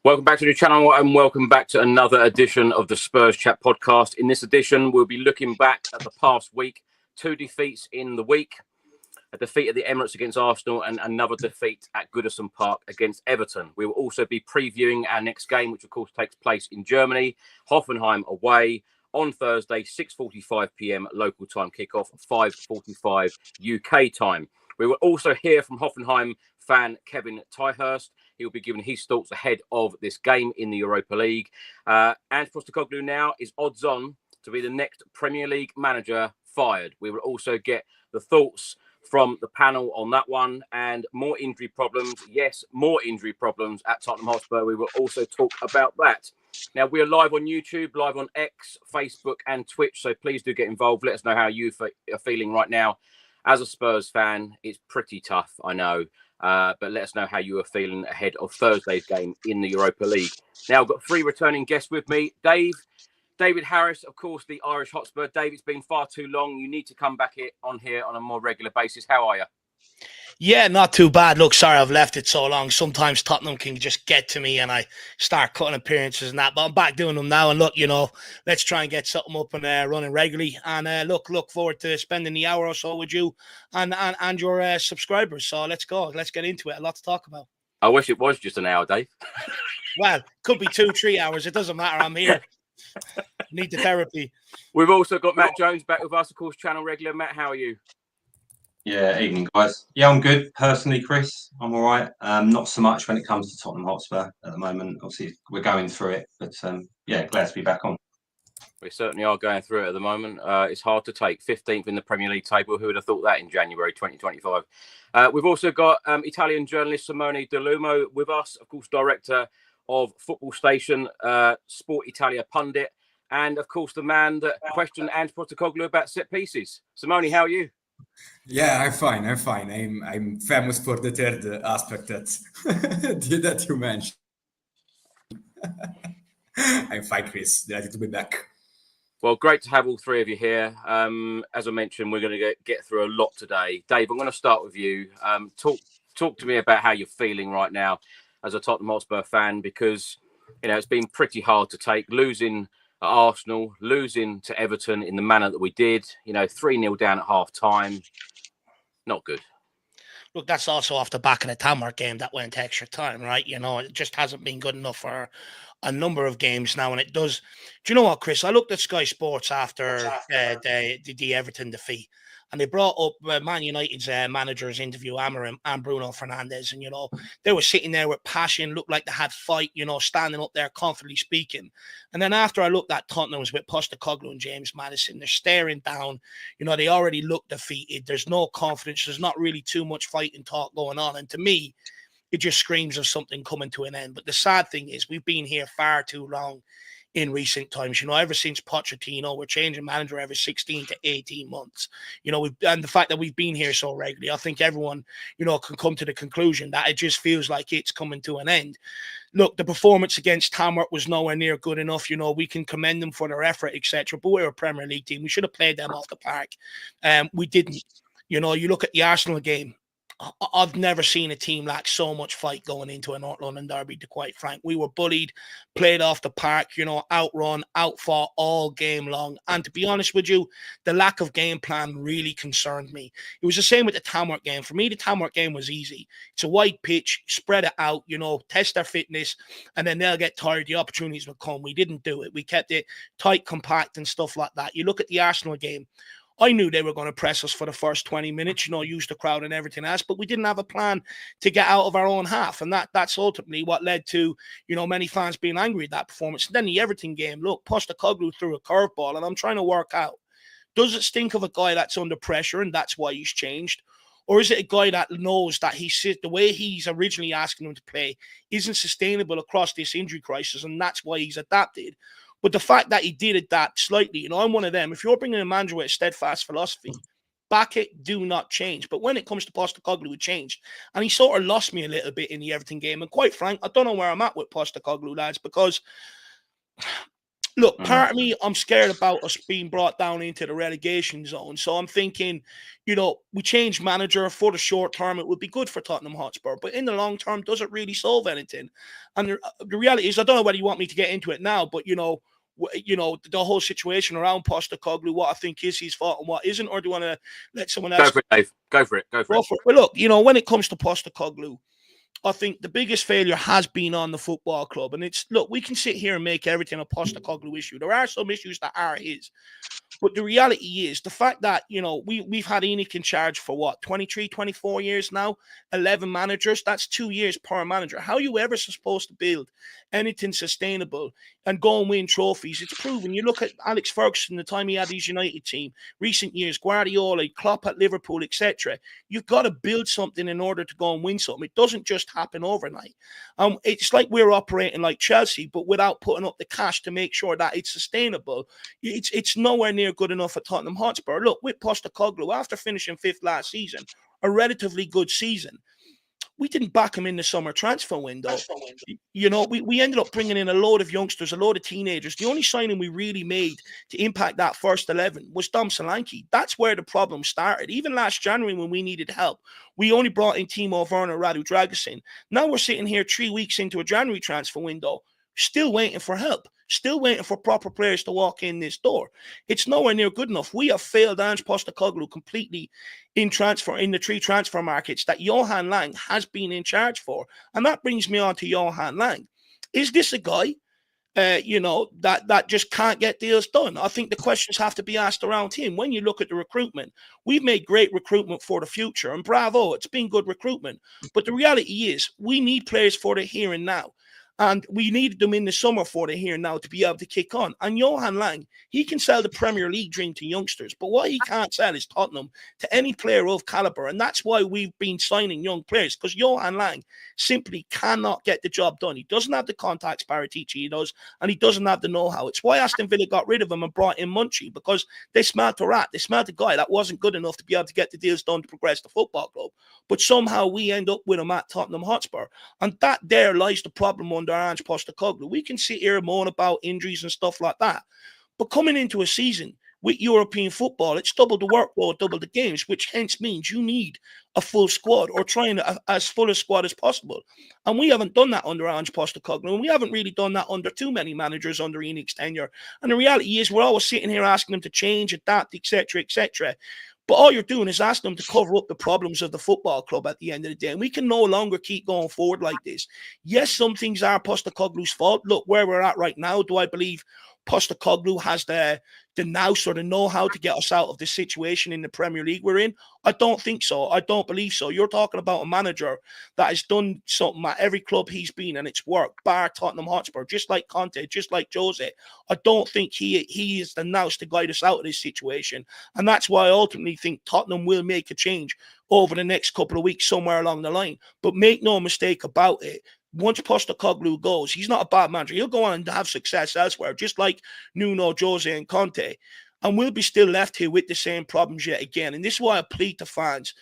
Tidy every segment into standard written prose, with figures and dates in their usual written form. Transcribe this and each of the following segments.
Welcome back to the channel and welcome back to another edition of the Spurs Chat podcast. In this edition, we'll be looking back at the past week. 2 defeats in the week. A defeat at the Emirates against Arsenal and another defeat at Goodison Park against Everton. We will also be previewing our next game, which of course takes place in Germany. Hoffenheim away on Thursday, 6:45 p.m. local time kickoff, 5:45 UK time. We will also hear from Hoffenheim fan Kevin Tyhurst. He'll be giving his thoughts ahead of this game in the Europa League. Ange Postecoglou now is odds on to be the next Premier League manager fired. We will also get the thoughts from the panel on that one and more injury problems. Yes, more injury problems at Tottenham Hotspur. We will also talk about that. Now, we are live on YouTube, live on X, Facebook and Twitch. So please do get involved. Let us know how you are feeling right now. As a Spurs fan, it's pretty tough, I know. But let us know how you are feeling ahead of Thursday's game in the Europa League. Now, I've got 3 returning guests with me. David Harris, of course, the Irish Hotspur. Dave, it's been far too long. You need to come back on here on a more regular basis. How are you? Yeah, not too bad. Look, sorry I've left it so long. Sometimes Tottenham can just get to me and I start cutting appearances and that. But I'm back doing them now. And look, let's try and get something up and running regularly. And look forward to spending the hour or so with you and your subscribers. So let's go. Let's get into it. A lot to talk about. I wish it was just an hour, Dave. Well, could be 2-3 hours. It doesn't matter. I'm here. Need the therapy. We've also got Matt Jones back with us, of course, channel regular. Matt, how are you? Yeah, evening, guys. Yeah, I'm good. Personally, Chris, I'm all right. Not so much when it comes to Tottenham Hotspur at the moment. Obviously, we're going through it, but yeah, glad to be back on. We certainly are going through it at the moment. It's hard to take 15th in the Premier League table. Who would have thought that in January 2025? We've also got Italian journalist Simone Dell-Uomo with us, of course, director of Football Station, Sport Italia pundit, and of course, the man that questioned Ange Postecoglou about set pieces. Simone, how are you? Yeah, I'm fine. I'm famous for the third aspect that you mentioned. I'm fine, Chris. Delighted to be back. Well, great to have all 3 of you here. As I mentioned, we're going to get through a lot today. Dave, I'm going to start with you. Talk to me about how you're feeling right now as a Tottenham Hotspur fan, because it's been pretty hard to take losing at Arsenal, losing to Everton in the manner that we did. 3-0 down at half time. Not good. Look, that's also off the back of the Tamworth game that went extra time, right? It just hasn't been good enough for a number of games now. And it does. Do you know what, Chris? I looked at Sky Sports after the Everton defeat, and they brought up Man United's manager's interview, Amorim and Bruno Fernandes. And, they were sitting there with passion, looked like they had fight, standing up there, confidently speaking. And then after I looked at Tottenham's with Postecoglou and James Maddison, they're staring down. They already look defeated. There's no confidence. There's not really too much fighting talk going on. And to me, it just screams of something coming to an end. But the sad thing is we've been here far too long in recent times. Ever since Pochettino, we're changing manager every 16 to 18 months. And the fact that we've been here so regularly, I think everyone, can come to the conclusion that it just feels like it's coming to an end. Look, the performance against Tamworth was nowhere near good enough. We can commend them for their effort, etc. But we're a Premier League team. We should have played them off the park. We didn't. You look at the Arsenal game. I've never seen a team lack so much fight going into a North London derby, to quite frank. We were bullied, played off the park, outrun, outfought all game long. And to be honest with you, the lack of game plan really concerned me. It was the same with the Tamworth game. For me, the Tamworth game was easy. It's a wide pitch, spread it out, test their fitness, and then they'll get tired. The opportunities will come. We didn't do it. We kept it tight, compact, and stuff like that. You look at the Arsenal game. I knew they were going to press us for the first 20 minutes, use the crowd and everything else, but we didn't have a plan to get out of our own half. And that's ultimately what led to, many fans being angry at that performance. And then the Everton game, look, Postecoglou threw a curveball, and I'm trying to work out, does it stink of a guy that's under pressure and that's why he's changed? Or is it a guy that knows that the way he's originally asking him to play isn't sustainable across this injury crisis, and that's why he's adapted? But the fact that he did it that slightly, I'm one of them. If you're bringing a manager with a steadfast philosophy, back it, do not change. But when it comes to Postecoglou, it changed. And he sort of lost me a little bit in the Everton game. And quite frank, I don't know where I'm at with Postecoglou, lads, because Look, part of me, I'm scared about us being brought down into the relegation zone. So I'm thinking, we change manager for the short term. It would be good for Tottenham Hotspur. But in the long term, does it really solve anything? And the reality is, I don't know whether you want me to get into it now, but, the whole situation around Postecoglou, what I think is his fault and what isn't, or do you want to let someone else? Go for it, Dave. Go for it. Well, look, when it comes to Postecoglou, I think the biggest failure has been on the football club. And we can sit here and make everything a Postecoglou issue. There are some issues that are his. But the reality is the fact that, we've had Enoch in charge for 23, 24 years now, 11 managers. That's 2 years per manager. How are you ever supposed to build anything sustainable and go and win trophies? It's proven. You look at Alex Ferguson, the time he had his United team, recent years, Guardiola, Klopp at Liverpool, etc. You've got to build something in order to go and win something. It doesn't just happen overnight. It's like we're operating like Chelsea, but without putting up the cash to make sure that it's sustainable. It's nowhere near good enough at Tottenham Hotspur. Look, with Postecoglou, after finishing 5th last season, a relatively good season, we didn't back him in the summer transfer window. We ended up bringing in a load of youngsters, a load of teenagers. The only signing we really made to impact that first 11 was Dom Solanke. That's where the problem started. Even last January when we needed help, we only brought in Timo Werner, Radu Dragusin. Now we're sitting here 3 weeks into a January transfer window, still waiting for help. Still waiting for proper players to walk in this door. It's nowhere near good enough. We have failed Ange Postecoglou completely in the 3 transfer markets that Johan Lang has been in charge for. And that brings me on to Johan Lang. Is this a guy, that just can't get deals done? I think the questions have to be asked around him. When you look at the recruitment, we've made great recruitment for the future. And bravo, it's been good recruitment. But the reality is we need players for the here and now. And we needed them in the summer for the here and now to be able to kick on. And Johan Lang, he can sell the Premier League dream to youngsters. But what he can't sell is Tottenham to any player of caliber. And that's why we've been signing young players, because Johan Lang simply cannot get the job done. He doesn't have the contacts Paratici does, and he doesn't have the know-how. It's why Aston Villa got rid of him and brought in Munchie, because they smelled a rat. They smelled a guy that wasn't good enough to be able to get the deals done to progress the football club. But somehow we end up with him at Tottenham Hotspur. And that there lies the problem under Ange Postecoglou. We can sit here and moan about injuries and stuff like that. But coming into a season with European football, it's double the workload, double the games, which hence means you need a full squad, or trying as full a squad as possible. And we haven't done that under Ange Postecoglou, and we haven't really done that under too many managers under Enoch's tenure. And the reality is we're always sitting here asking them to change, adapt, etc., etc. But all you're doing is asking them to cover up the problems of the football club at the end of the day. And we can no longer keep going forward like this. Yes, some things are Postecoglou's fault. Look, where we're at right now, do I believe Postecoglou has the nous or the know-how to get us out of the situation in the Premier League we're in? I don't think so. I don't believe so. You're talking about a manager that has done something at every club he's been and it's worked, bar Tottenham Hotspur, just like Conte, just like Jose. I don't think he is the nous to guide us out of this situation. And that's why I ultimately think Tottenham will make a change over the next couple of weeks somewhere along the line. But make no mistake about it, once Postecoglou goes, he's not a bad manager. He'll go on and have success elsewhere, just like Nuno, Jose, and Conte. And we'll be still left here with the same problems yet again. And this is why I plead to fans.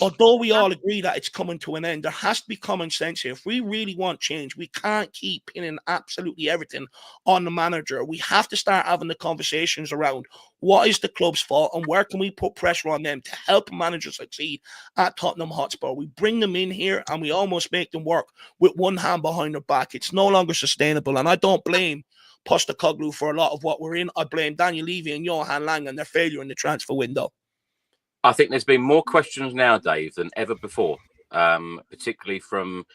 Although we all agree that it's coming to an end, there has to be common sense here. If we really want change, we can't keep pinning absolutely everything on the manager. We have to start having the conversations around what is the club's fault and where can we put pressure on them to help a manager succeed at Tottenham Hotspur. We bring them in here and we almost make them work with one hand behind their back. It's no longer sustainable. And I don't blame Postecoglou for a lot of what we're in. I blame Daniel Levy and Johan Lang and their failure in the transfer window. I think there's been more questions now, Dave, than ever before, particularly from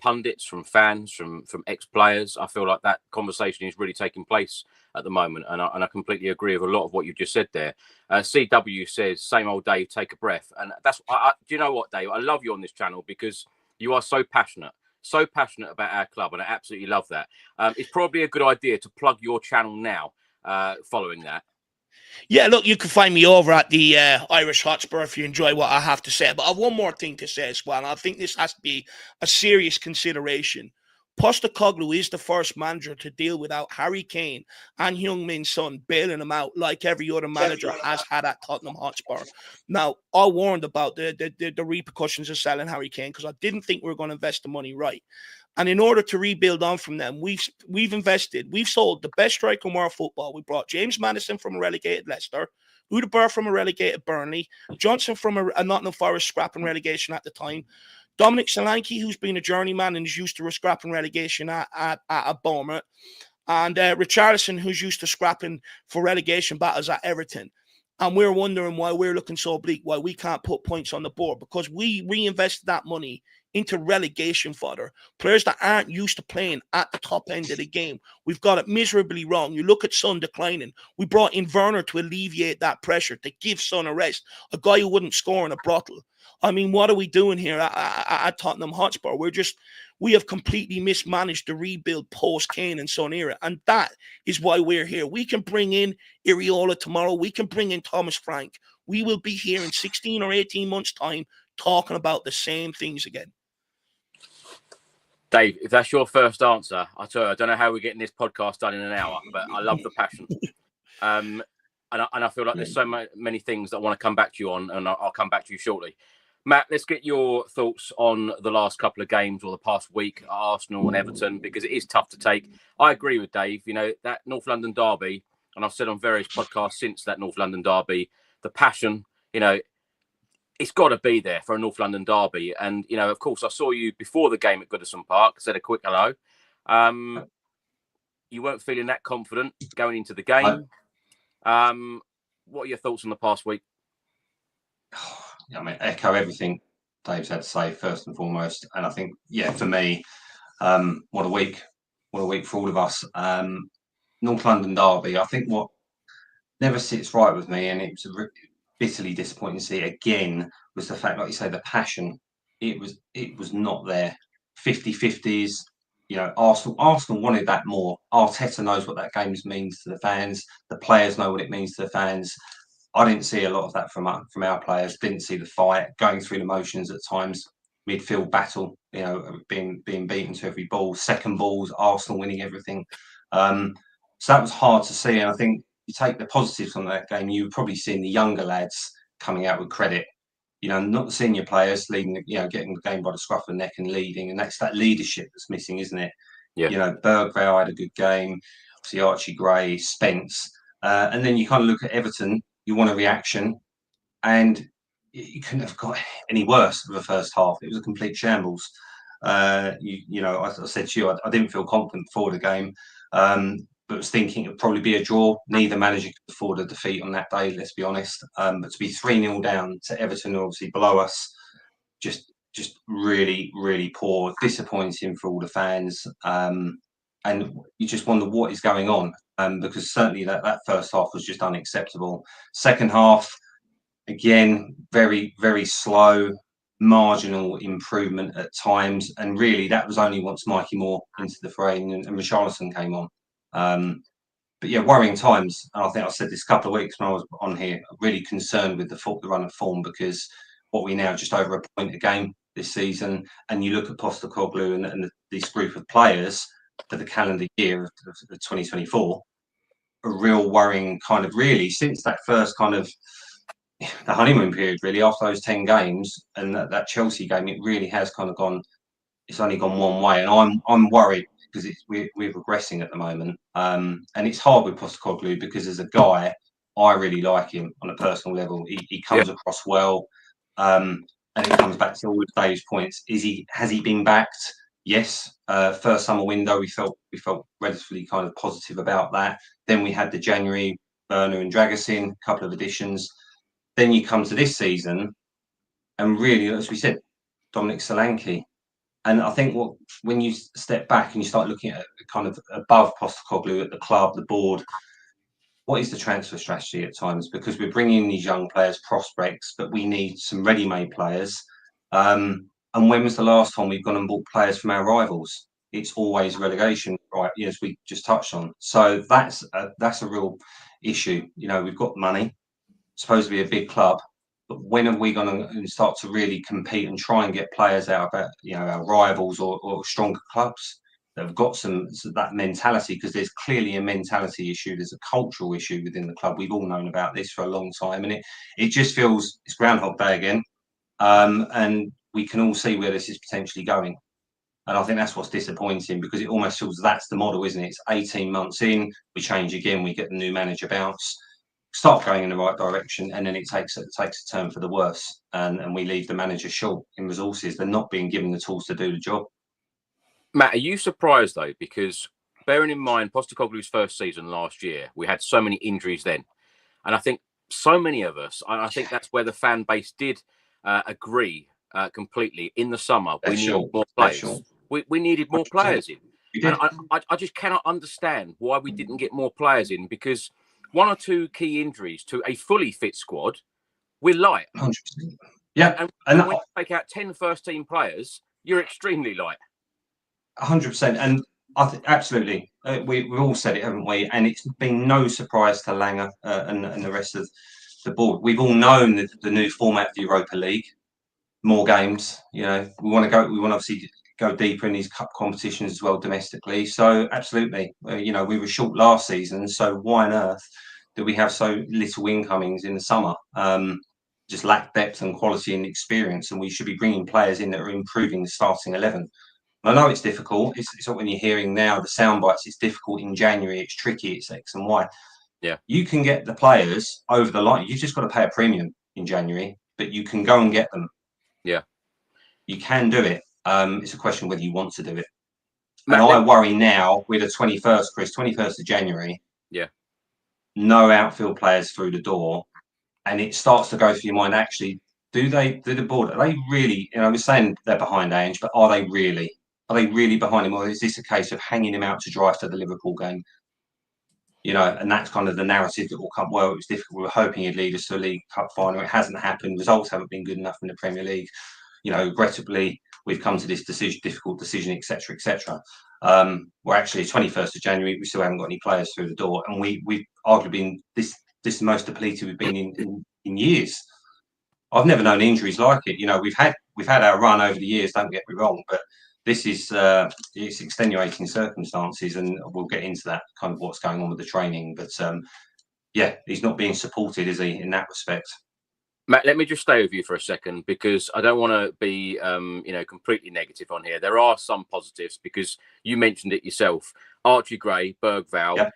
pundits, from fans, from ex-players. I feel like that conversation is really taking place at the moment, and I completely agree with a lot of what you just said there. CW says, same old Dave, take a breath. And that's, do you know what, Dave? I love you on this channel because you are so passionate about our club, and I absolutely love that. It's probably a good idea to plug your channel now following that. Yeah, look, you can find me over at the Irish Hotspur if you enjoy what I have to say. But I have one more thing to say as well. And I think this has to be a serious consideration. Postecoglou is the first manager to deal without Harry Kane and Heung-min's son bailing him out like every other manager has had at Tottenham Hotspur. Now, I warned about the repercussions of selling Harry Kane because I didn't think we were going to invest the money right. And in order to rebuild on from them, we've sold the best striker in world football. We brought James Maddison from a relegated Leicester, Udebur from a relegated Burnley, Johnson from a Nottingham Forest scrapping relegation at the time, Dominic Solanke, who's been a journeyman and is used to scrapping relegation at Bournemouth, and Richarlison, who's used to scrapping for relegation battles at Everton. And we're wondering why we're looking so bleak, why we can't put points on the board, because we reinvested that money into relegation fodder, players that aren't used to playing at the top end of the game. We've got it miserably wrong. You look at Son declining. We brought in Werner to alleviate that pressure, to give Son a rest, a guy who wouldn't score in a brothel. I mean, what are we doing here at Tottenham Hotspur? We have completely mismanaged the rebuild post-Kane and Son era, and that is why we're here. We can bring in Iraola tomorrow. We can bring in Thomas Frank. We will be here in 16 or 18 months' time talking about the same things again. Dave, if that's your first answer, I tell you, I don't know how we're getting this podcast done in an hour, but I love the passion. And I feel like there's so many things that I want to come back to you on, and I'll come back to you shortly. Matt, let's get your thoughts on the last couple of games or the past week at Arsenal and Everton, because it is tough to take. I agree with Dave. You know, that North London derby, and I've said on various podcasts since that North London derby, the passion, you know, it's got to be there for a North London derby. And, you know, of course, I saw you before the game at Goodison Park, said a quick hello. You weren't feeling that confident going into the game. What are your thoughts on the past week? I mean, echo everything Dave's had to say first and foremost. And I think, yeah, for me, what a week for all of us. North London derby, I think what never sits right with me, and it was bitterly disappointing to see again, was the fact, like you say, the passion. It was not there. 50-50s. You know, Arsenal wanted that more. Arteta knows what that game means to the fans. The players know what it means to the fans. I didn't see a lot of that from our players. Didn't see the fight, going through the motions at times. Midfield battle, you know, being beaten to every ball. Second balls, Arsenal winning everything. So that was hard to see. And I think you take the positives from that game, you were probably seeing the younger lads coming out with credit. You know, not the senior players leading, you know, getting the game by the scruff of the neck and leading. And that's that leadership that's missing, isn't it? Yeah. You know, Bergvall had a good game. Obviously, Archie Gray, Spence. And then you kind of look at Everton, you want a reaction. And you couldn't have got any worse of the first half. It was a complete shambles. You know, I said to you, I didn't feel confident before the game. But was thinking it would probably be a draw. Neither manager could afford a defeat on that day, let's be honest. But to be 3-0 down to Everton, obviously below us, just really, really poor, disappointing for all the fans. And you just wonder what is going on, because certainly that first half was just unacceptable. Second half, again, very, very slow, marginal improvement at times. And really, that was only once Mikey Moore into the frame and Richarlison came on. But yeah, worrying times. And I think I said this a couple of weeks when I was on here, really concerned with the run of form, because what we now just over a point a game this season. And you look at Postecoglou and this group of players for the calendar year of 2024, a real worrying kind of, really, since that first kind of the honeymoon period, really, after those 10 games and that Chelsea game, it really has kind of gone, it's only gone one way. And I'm worried, because we're regressing at the moment. And it's hard with Postecoglou, because as a guy, I really like him on a personal level. He comes across well. And it comes back to all of Dave's points. Has he been backed? Yes. First summer window, we felt relatively kind of positive about that. Then we had the January Werner and Dragusin, a couple of additions. Then you come to this season, and really, as we said, Dominic Solanke. And I think when you step back and you start looking at kind of above Postecoglou at the club, the board, what is the transfer strategy at times? Because we're bringing in these young players, prospects, but we need some ready-made players. And when was the last time we've gone and bought players from our rivals? It's always relegation, right? As we just touched on. So that's a real issue. You know, we've got money, supposed to be a big club. But when are we going to start to really compete and try and get players out of our rivals or stronger clubs? that have got that mentality, because there's clearly a mentality issue. There's a cultural issue within the club. We've all known about this for a long time, and it just feels it's Groundhog Day again. And we can all see where this is potentially going. And I think that's what's disappointing, because it almost feels that's the model, isn't it? It's 18 months in, we change again, we get the new manager bounce, start going in the right direction, and then it takes a turn for the worse. And we leave the manager short in resources. They're not being given the tools to do the job. Matt, are you surprised, though? Because bearing in mind Postecoglou's first season last year, we had so many injuries then. And I think so many of us, I think that's where the fan base did agree completely in the summer. We needed more players. We needed more players in. And I just cannot understand why we didn't get more players in, because one or two key injuries to a fully fit squad, we're light. 100%. Yeah. And when you take out 10 first-team players, you're extremely light. 100%. And I think absolutely. We've all said it, haven't we? And it's been no surprise to Langer and the rest of the board. We've all known that the new format of the Europa League, more games. We want to obviously go deeper in these cup competitions as well domestically. So absolutely, we were short last season. So why on earth do we have so little incomings in the summer? Just lack depth and quality and experience, and we should be bringing players in that are improving the starting 11. I know it's difficult. It's what when you're hearing now the sound bites. It's difficult in January. It's tricky. It's X and Y. Yeah, you can get the players over the line. You've just got to pay a premium in January, but you can go and get them. Yeah, you can do it. It's a question whether you want to do it. And I worry now with the 21st, Chris, 21st of January. Yeah. No outfield players through the door. And it starts to go through your mind, actually, do the board, are they really, we're saying they're behind Ange, but are they really? Are they really behind him? Or is this a case of hanging him out to dry for the Liverpool game? And that's kind of the narrative that will come. Well, it was difficult. We were hoping he'd lead us to a League Cup final. It hasn't happened. Results haven't been good enough in the Premier League. Regrettably, we've come to this difficult decision, etc., etc. We're actually 21st of January. We still haven't got any players through the door, and we've arguably been this is the most depleted we've been in years. I've never known injuries like it. We've had our run over the years. Don't get me wrong, but this is it's extenuating circumstances, and we'll get into that kind of what's going on with the training. But he's not being supported, is he, in that respect? Matt, let me just stay with you for a second, because I don't want to be, completely negative on here. There are some positives, because you mentioned it yourself. Archie Gray, Bergvall,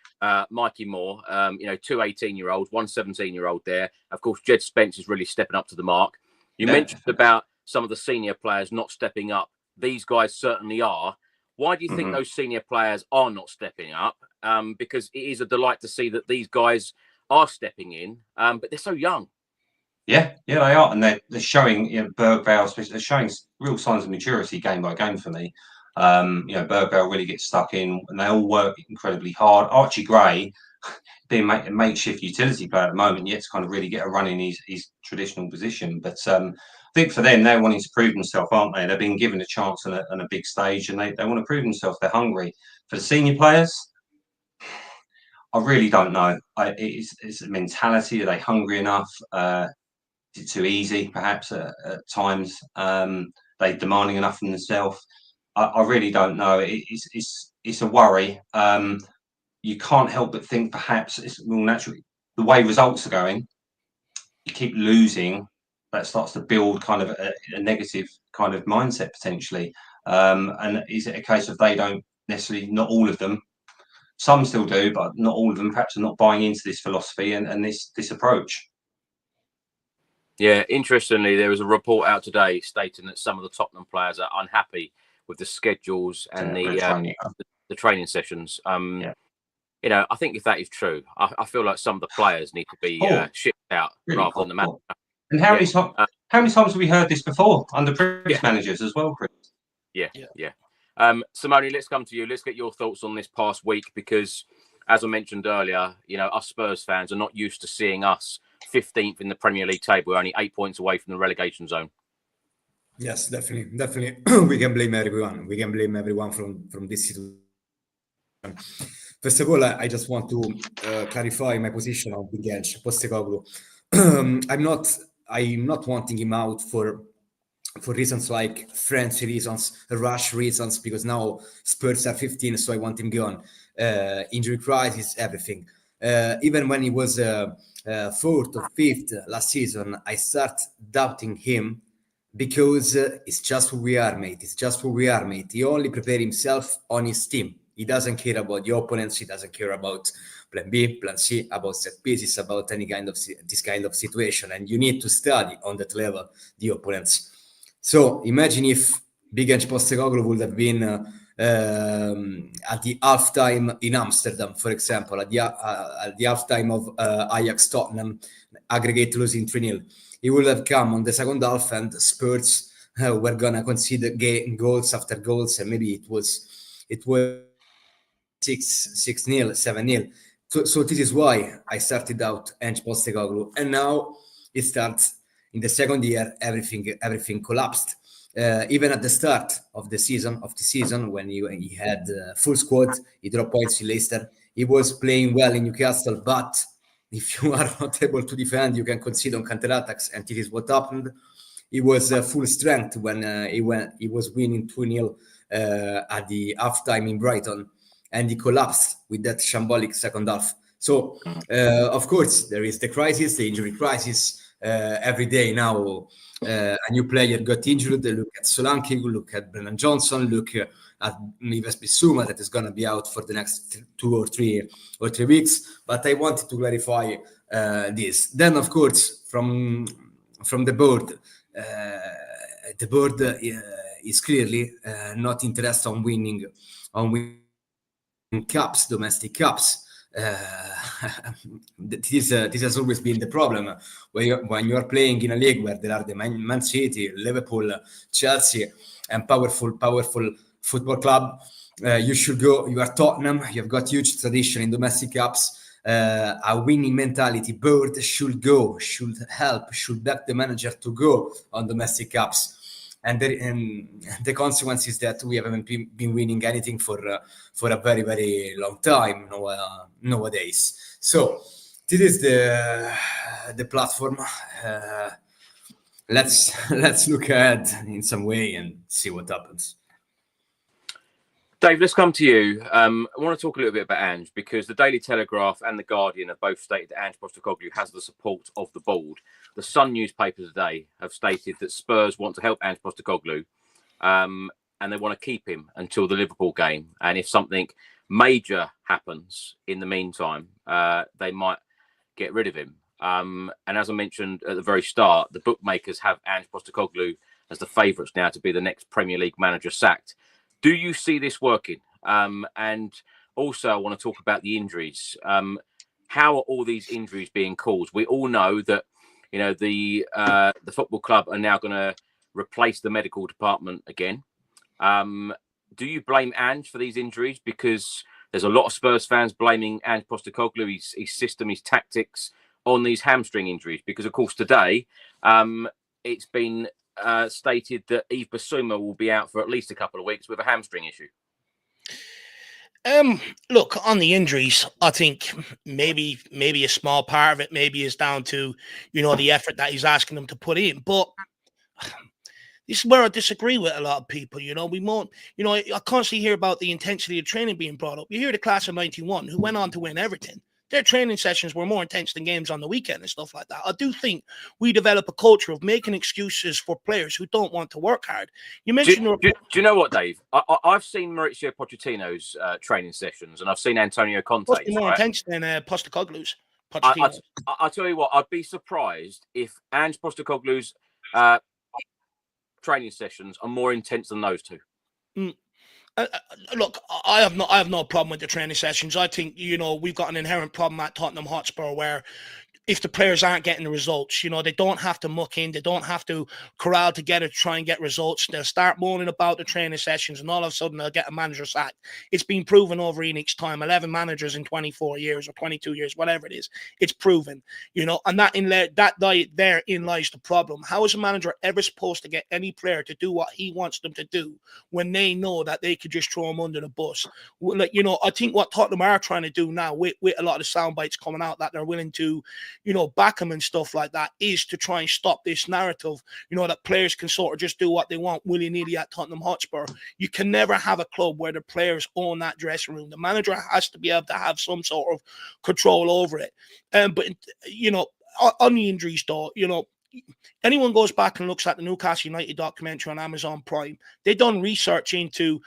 Mikey Moore, 2 18-year-olds, 1 17-year-old there. Of course, Jed Spence is really stepping up to the mark. You mentioned about some of the senior players not stepping up. These guys certainly are. Why do you think those senior players are not stepping up? Because it is a delight to see that these guys are stepping in, but they're so young. Yeah, they are, and they're showing. Bergvall, they're showing real signs of maturity game by game for me. Bergvall really gets stuck in, and they all work incredibly hard. Archie Gray, being a makeshift utility player at the moment, yet to kind of really get a run in his traditional position. But I think for them, they're wanting to prove themselves, aren't they? They're being given a chance on a big stage, and they want to prove themselves. They're hungry. For the senior players, I really don't know. It's a mentality. Are they hungry enough? Is it too easy, perhaps, at times? They're demanding enough from themselves. I really don't know. It's a worry. You can't help but think perhaps it's more naturally the way results are going. You keep losing, that starts to build kind of a negative kind of mindset potentially. And is it a case of they don't necessarily, not all of them, some still do, but not all of them perhaps are not buying into this philosophy and this approach. Yeah, interestingly, there was a report out today stating that some of the Tottenham players are unhappy with the schedules and the training sessions. I think if that is true, I feel like some of the players need to be shipped out rather than the manager. And how many times have we heard this before under previous managers as well, Chris? Yeah. Simone, let's come to you. Let's get your thoughts on this past week, because, as I mentioned earlier, us Spurs fans are not used to seeing us 15th in the Premier League table. We're only 8 points away from the relegation zone. Yes, definitely. We can blame everyone. We can blame everyone from this situation. First of all, I just want to clarify my position on Big Edge, Postecoglou. I'm not wanting him out for for reasons like French reasons, rush reasons, because now Spurs are 15, so I want him gone. Injury crisis, everything. Even when he was fourth or fifth last season, I start doubting him because it's just who we are, mate. It's just who we are, mate. He only prepares himself on his team. He doesn't care about the opponents. He doesn't care about plan B, plan C, about set pieces, about any kind of this kind of situation. And you need to study on that level the opponents. So imagine if Big Ange Postecoglou would have been at the halftime in Amsterdam, for example, at the halftime of Ajax Tottenham, aggregate losing 3-0. He would have come on the second half and Spurs were gonna concede goals after goals, and maybe it was 6-0, 7-0. So this is why I started out Ange Postecoglou, and now it starts in the second year. Everything collapsed. Even at the start of the season, when he had full squad, he dropped points in Leicester. He was playing well in Newcastle, but if you are not able to defend, you can concede on counterattacks, and this is what happened. He was full strength when he was winning 2-0 at the halftime in Brighton, and he collapsed with that shambolic second half. So, of course, there is the crisis, the injury crisis. Every day now, a new player got injured. Look at Solanke, look at Brennan Johnson, look at Yves Bissouma that is going to be out for the next 2 or 3 weeks. But I wanted to clarify this. Then, of course, from the board is clearly not interested on winning cups, domestic cups. This has always been the problem when you are playing in a league where there are the Man City, Liverpool, Chelsea, and powerful football club. You are Tottenham. You've got huge tradition in domestic cups. A winning mentality. Board should back the manager to go on domestic cups. And the consequence is that we haven't been winning anything for a very, very long time nowadays. So this is the platform. Let's look ahead in some way and see what happens. Dave, let's come to you. I want to talk a little bit about Ange, because the Daily Telegraph and the Guardian have both stated that Ange Postecoglou has the support of the board. The Sun newspaper today have stated that Spurs want to help Ange Postecoglou, and they want to keep him until the Liverpool game. And if something major happens in the meantime, they might get rid of him. And as I mentioned at the very start, the bookmakers have Ange Postecoglou as the favourites now to be the next Premier League manager sacked. Do you see this working? And also, I want to talk about the injuries. How are all these injuries being caused? We all know that, the football club are now going to replace the medical department again. Do you blame Ange for these injuries? Because there's a lot of Spurs fans blaming Ange Postecoglou, his system, his tactics on these hamstring injuries. Because, of course, today it's been stated that Yves Bissouma will be out for at least a couple of weeks with a hamstring issue. Look, on the injuries, I think maybe a small part of it maybe is down to, the effort that he's asking them to put in. But this is where I disagree with a lot of people. I constantly hear about the intensity of training being brought up. You hear the class of 91 who went on to win everything. Their training sessions were more intense than games on the weekend and stuff like that. I do think we develop a culture of making excuses for players who don't want to work hard. You mentioned... Do you know what, Dave? I've seen Mauricio Pochettino's training sessions, and I've seen Antonio Conte's. It's more intense than Postecoglou's. I'll tell you what, I'd be surprised if Ange Postecoglou's training sessions are more intense than those two. Look, I have no problem with the training sessions. I think, we've got an inherent problem at Tottenham Hotspur where if the players aren't getting the results, they don't have to muck in. They don't have to corral together to try and get results. They'll start moaning about the training sessions and all of a sudden they'll get a manager sacked. It's been proven over Enoch's time, 11 managers in 24 years or 22 years, whatever it is. It's proven, and therein lies the problem. How is a manager ever supposed to get any player to do what he wants them to do when they know that they could just throw him under the bus? I think what Tottenham are trying to do now with a lot of the sound bites coming out, that they're willing to back him and stuff like that, is to try and stop this narrative, that players can sort of just do what they want willy-nilly at Tottenham Hotspur. You can never have a club where the players own that dressing room. The manager has to be able to have some sort of control over it. But on the injuries, though, anyone goes back and looks at the Newcastle United documentary on Amazon Prime, they done research into,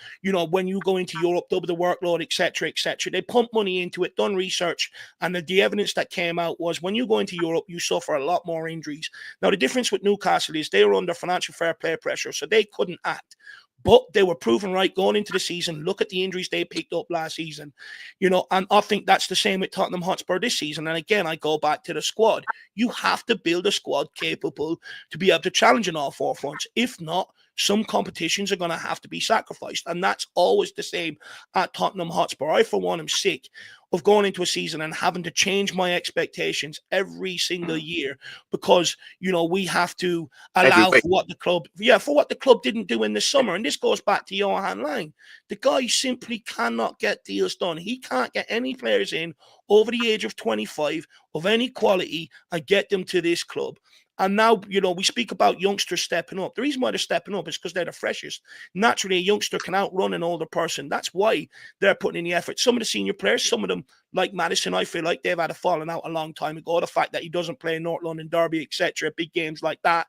when you go into Europe, double the workload, etc., etc. They pump money into it, done research, and the evidence that came out was when you go into Europe, you suffer a lot more injuries. Now, the difference with Newcastle is they were under financial fair play pressure, so they couldn't act. But they were proven right going into the season. Look at the injuries they picked up last season, and I think that's the same with Tottenham Hotspur this season. And again, I go back to the squad. You have to build a squad capable to be able to challenge on all four fronts. If not, some competitions are going to have to be sacrificed. And that's always the same at Tottenham Hotspur. I, for one, am sick of going into a season and having to change my expectations every single year because, we have to allow for what the club didn't do in the summer. And this goes back to Johan Lang. The guy simply cannot get deals done. He can't get any players in over the age of 25 of any quality and get them to this club. And now, we speak about youngsters stepping up. The reason why they're stepping up is because they're the freshest. Naturally, a youngster can outrun an older person. That's why they're putting in the effort. Some of the senior players, some of them, like Maddison, I feel like they've had a falling out a long time ago. The fact that he doesn't play North London Derby, etc., big games like that,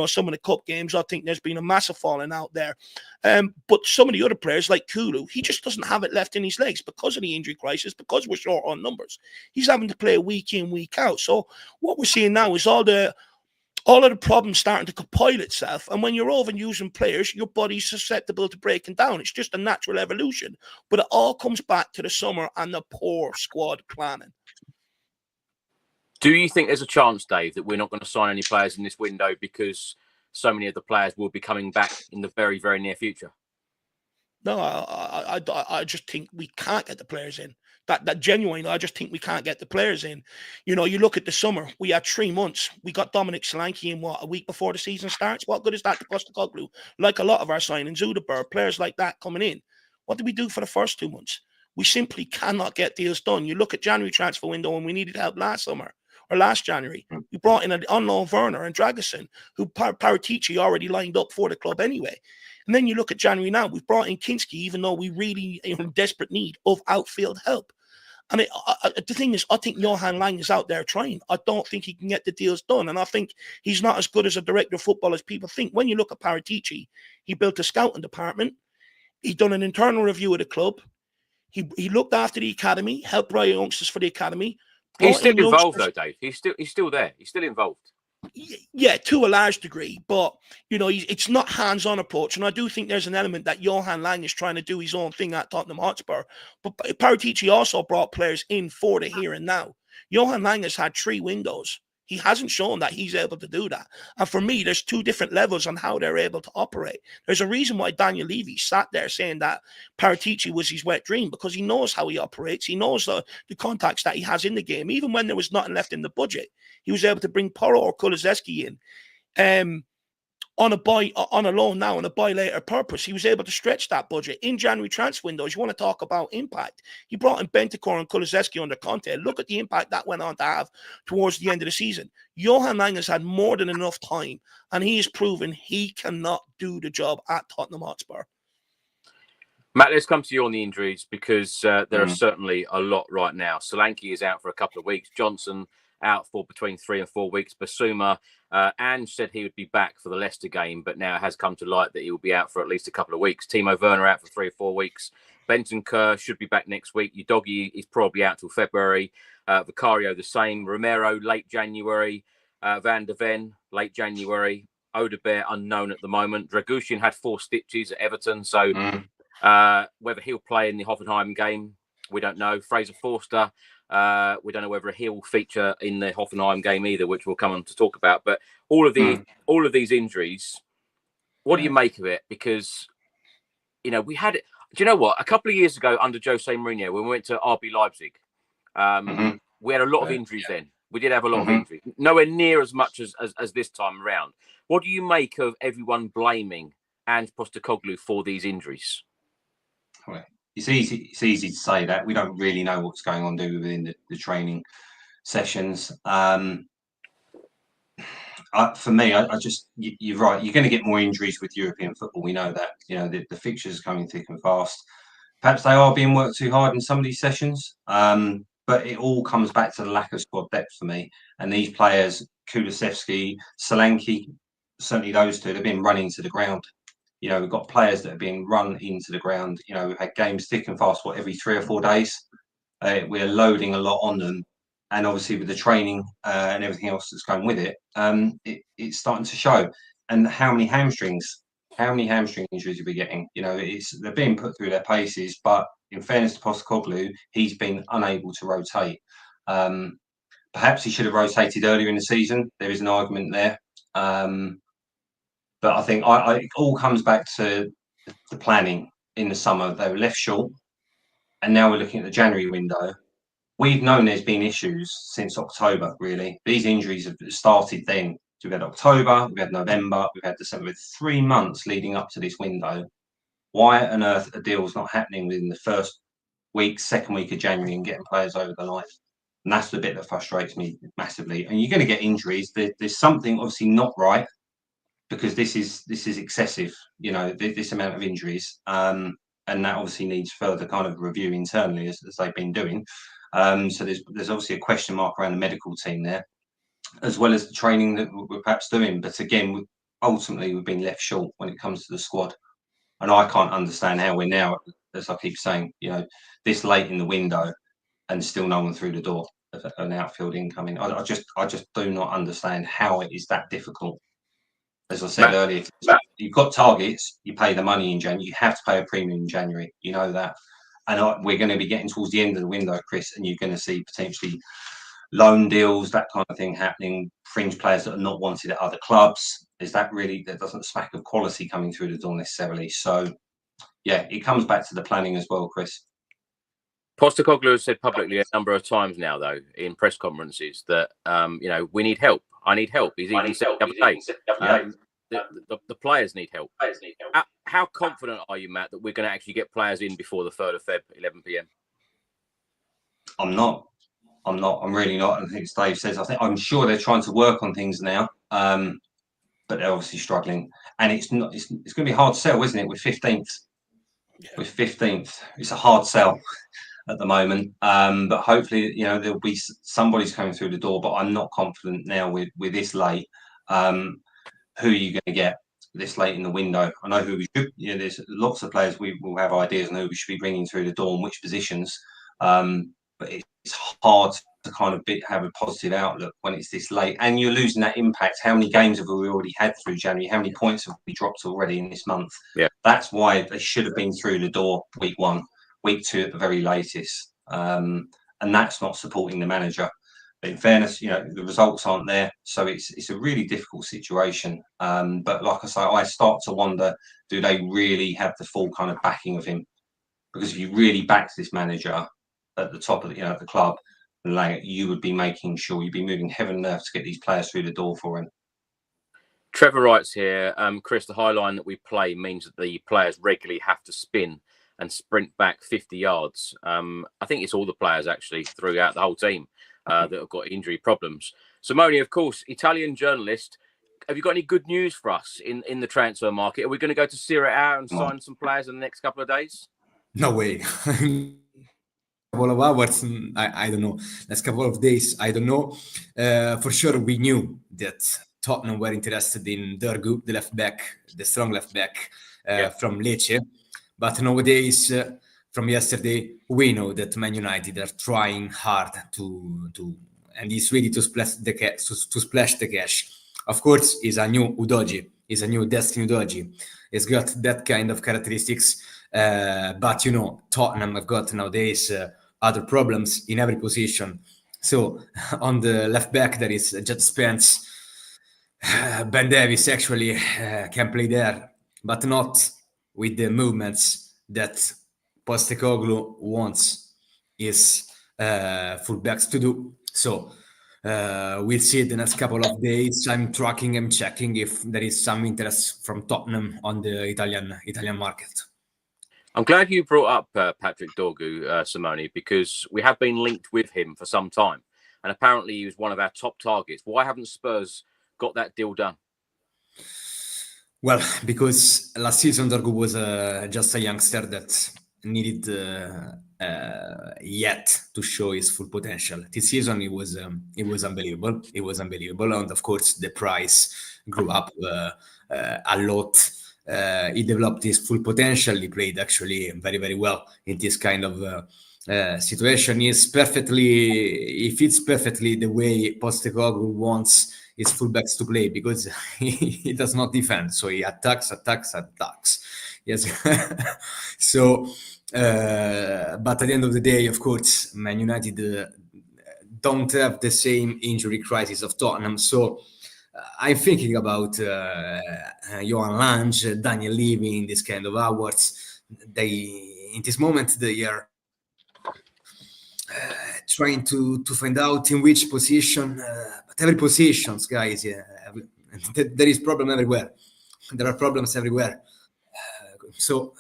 some of the cup games, I think there's been a massive falling out there. But some of the other players, like Kulu, he just doesn't have it left in his legs because of the injury crisis, because we're short on numbers. He's having to play week in, week out. So what we're seeing now is all of the problems starting to compile itself. And when you're overusing players, your body's susceptible to breaking down. It's just a natural evolution. But it all comes back to the summer and the poor squad planning. Do you think there's a chance, Dave, that we're not going to sign any players in this window because so many of the players will be coming back in the very, very near future? No, I just think we can't get the players in. That genuinely, I just think we can't get the players in. You look at the summer, we had 3 months. We got Dominic Solanke in, a week before the season starts? What good is that to Postecoglou? Like a lot of our signings, Zuderberg, players like that coming in. What did we do for the first 2 months? We simply cannot get deals done. You look at January transfer window and we needed help last summer or last January. We brought in an unknown Werner and Dragusin, who Paratici already lined up for the club anyway. And then you look at January now, we've brought in Kinski, even though we really are in desperate need of outfield help. And the thing is, I think Johan Lang is out there trying. I don't think he can get the deals done. And I think he's not as good as a director of football as people think. When you look at Paratici, he built a scouting department. He done an internal review of the club. He looked after the academy, helped bring youngsters for the academy. He's still involved, though, Dave. He's still there. He's still involved. Yeah, to a large degree, but it's not hands-on approach, and I do think there's an element that Johan Lang is trying to do his own thing at Tottenham Hotspur. But Paratici also brought players in for the here and now. Johan Lang has had 3 windows. He hasn't shown that he's able to do that. And for me, there's 2 different levels on how they're able to operate. There's a reason why Daniel Levy sat there saying that Paratici was his wet dream, because he knows how he operates. He knows the contacts that he has in the game. Even when there was nothing left in the budget, he was able to bring Porro or Kulusevski in on a loan now, on a buy later purpose. He was able to stretch that budget. In January transfer windows, you want to talk about impact. He brought in Bentancur and Kulusevski under Conte. Look at the impact that went on to have towards the end of the season. Johan Lang has had more than enough time, and he has proven he cannot do the job at Tottenham Hotspur. Matt, let's come to you on the injuries, because there are certainly a lot right now. Solanke is out for a couple of weeks. Johnson out for between 3 and 4 weeks. Basuma, Ange said he would be back for the Leicester game, but now it has come to light that he will be out for at least a couple of weeks. Timo Werner out for 3 or 4 weeks. Bentancur should be back next week. Udogie is probably out till February. Vicario the same. Romero late January. Van de Ven late January. Odebear unknown at the moment. Dragusin had 4 stitches at Everton, so whether he'll play in the Hoffenheim game, we don't know. Fraser Forster, we don't know whether he'll feature in the Hoffenheim game either, which we'll come on to talk about. But all of these injuries, what do you make of it? Because we had it. Do you know what? A couple of years ago, under Jose Mourinho, when we went to RB Leipzig, we had a lot of injuries then. We did have a lot of injuries, nowhere near as much as this time around. What do you make of everyone blaming Ange Postecoglou for these injuries? Well, it's easy to say that. We don't really know what's going on within the training sessions. For me, you're right. You're going to get more injuries with European football. We know that. You know, the fixtures are coming thick and fast. Perhaps they are being worked too hard in some of these sessions. But it all comes back to the lack of squad depth for me. And these players, Kulusevski, Solanke, certainly those two, they've been running to the ground. You know, we've got players that have been run into the ground. You know, we've had games thick and fast, every 3 or 4 days. We're loading a lot on them. And obviously with the training and everything else that's going with it, it's starting to show. And how many hamstring injuries are we getting? You know, they're being put through their paces, but in fairness to Postecoglou, he's been unable to rotate. Perhaps he should have rotated earlier in the season. There is an argument there. But I think it all comes back to the planning in the summer. They were left short. And now we're looking at the January window. We've known there's been issues since October, really. These injuries have started then. So we've had October, we've had November, we've had December. With 3 months leading up to this window. Why on earth are deals not happening within the first week, second week of January and getting players over the line? And that's the bit that frustrates me massively. And you're going to get injuries. There's something obviously not right, because this is excessive, you know, this amount of injuries. And that obviously needs further kind of review internally as they've been doing. So there's obviously a question mark around the medical team there, as well as the training that we're perhaps doing. But again, ultimately, we've been left short when it comes to the squad. And I can't understand how we're now, as I keep saying, you know, this late in the window and still no one through the door of an outfield incoming. I just do not understand how it is that difficult. As I said earlier, you've got targets, you pay the money in January, you have to pay a premium in January. You know that. And we're going to be getting towards the end of the window, Chris, and you're going to see potentially loan deals, that kind of thing happening, fringe players that are not wanted at other clubs. That doesn't smack of quality coming through the door necessarily. So, yeah, it comes back to the planning as well, Chris. Postecoglou has said publicly a number of times now, though, in press conferences that, you know, we need help. I need help. He's even said the other day. The players need help. How confident are you, Matt, that we're going to actually get players in before the 3rd of Feb, 11 p.m? I'm not. I'm really not. I think as Dave says, I'm sure they're trying to work on things now, but they're obviously struggling. And it's going to be a hard sell, isn't it? We're 15th. Yeah. We're 15th. It's a hard sell at the moment, but hopefully, you know, there'll be somebody's coming through the door. But I'm not confident now with this late. Who are you going to get this late in the window? I know who we should. You know, there's lots of players we will have ideas on who we should be bringing through the door and which positions. But it's hard to kind of have a positive outlook when it's this late, and you're losing that impact. How many games have we already had through January? How many points have we dropped already in this month? Yeah, that's why they should have been through the door week 1, week 2 at the very latest. And that's not supporting the manager. But in fairness, you know, the results aren't there, so it's a really difficult situation. But like I say, I start to wonder: do they really have the full kind of backing of him? Because if you really backed this manager at the top of the club, like, you would be making sure you'd be moving heaven and earth to get these players through the door for him. Trevor writes here, Chris, the high line that we play means that the players regularly have to spin and sprint back 50 yards. I think it's all the players actually throughout the whole team that have got injury problems. Simone, of course, Italian journalist. Have you got any good news for us in the transfer market? Are we going to go to Serie A and sign some players in the next couple of days? No way. Couple of hours, I don't know. Next couple of days, I don't know. For sure, we knew that Tottenham were interested in Dergu, the left back, the strong left back from Lecce. But nowadays, from yesterday, we know that Man United are trying hard to and he's ready to splash the cash. Of course, he's a new Udogie. He's a new Destiny Udogie. He's got that kind of characteristics. But, you know, Tottenham have got nowadays other problems in every position. So on the left back, there is Jed Spence. Ben Davies actually can play there, but not with the movements that Postecoglou wants his fullbacks to do. So we'll see the next couple of days. I'm tracking and checking if there is some interest from Tottenham on the Italian market. I'm glad you brought up Patrick Dorgu, Simone, because we have been linked with him for some time. and apparently he was one of our top targets. Why haven't Spurs got that deal done? Well, because last season Dorgu was just a youngster that needed yet to show his full potential. This season it was unbelievable. It was unbelievable, and of course the price grew up a lot. He developed his full potential. He played actually very, very well in this kind of situation. He fits perfectly the way Postecoglou wants his fullbacks to play, because he does not defend, so he attacks. Yes. So, but at the end of the day, of course, Man United don't have the same injury crisis of Tottenham. So I'm thinking about Johan Lange, Daniel Levy in this kind of hours. In this moment, they are trying to find out in which position. But every positions, guys, there is problem everywhere. There are problems everywhere. So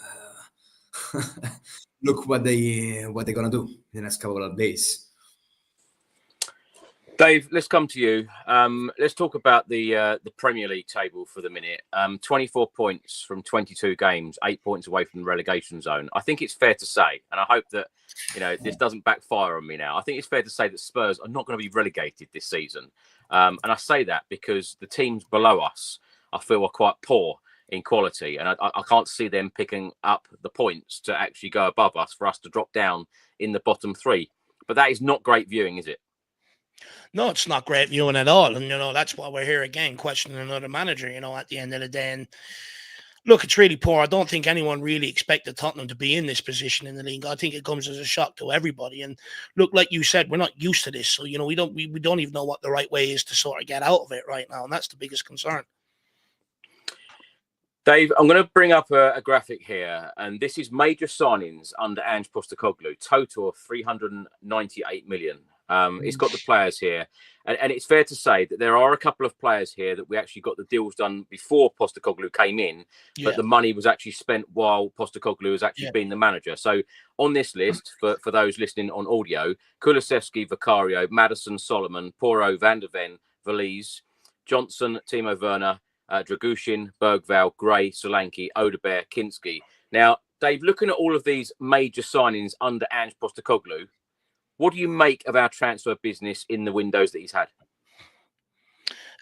look what they're gonna do in the next couple of days. Dave, let's come to you. Let's talk about the Premier League table for the minute. 24 points from 22 games, 8 points away from the relegation zone. I think it's fair to say, and I hope that this doesn't backfire on me now. I think it's fair to say that Spurs are not going to be relegated this season. And I say that because the teams below us, I feel, are quite poor in quality, and I can't see them picking up the points to actually go above us for us to drop down in the bottom three. But that is not great viewing, is it? No, it's not great viewing at all. And, that's why we're here again, questioning another manager, at the end of the day. And look, it's really poor. I don't think anyone really expected Tottenham to be in this position in the league. I think it comes as a shock to everybody. And look, like you said, we're not used to this. So, we don't even know what the right way is to sort of get out of it right now. And that's the biggest concern. Dave, I'm going to bring up a graphic here, and this is major signings under Ange Postecoglou, total of 398 million. It's got the players here, and it's fair to say that there are a couple of players here that we actually got the deals done before Postecoglou came in, but the money was actually spent while Postecoglou has actually been the manager. So on this list, for those listening on audio, Kulusevski, Vicario, Maddison, Solomon, Porro, Van der Ven, Valise, Johnson, Timo Werner, Dragushin, Bergvall, Gray, Solanke, Odebear, Kinski. Now, Dave, looking at all of these major signings under Ange Postecoglou, what do you make of our transfer business in the windows that he's had?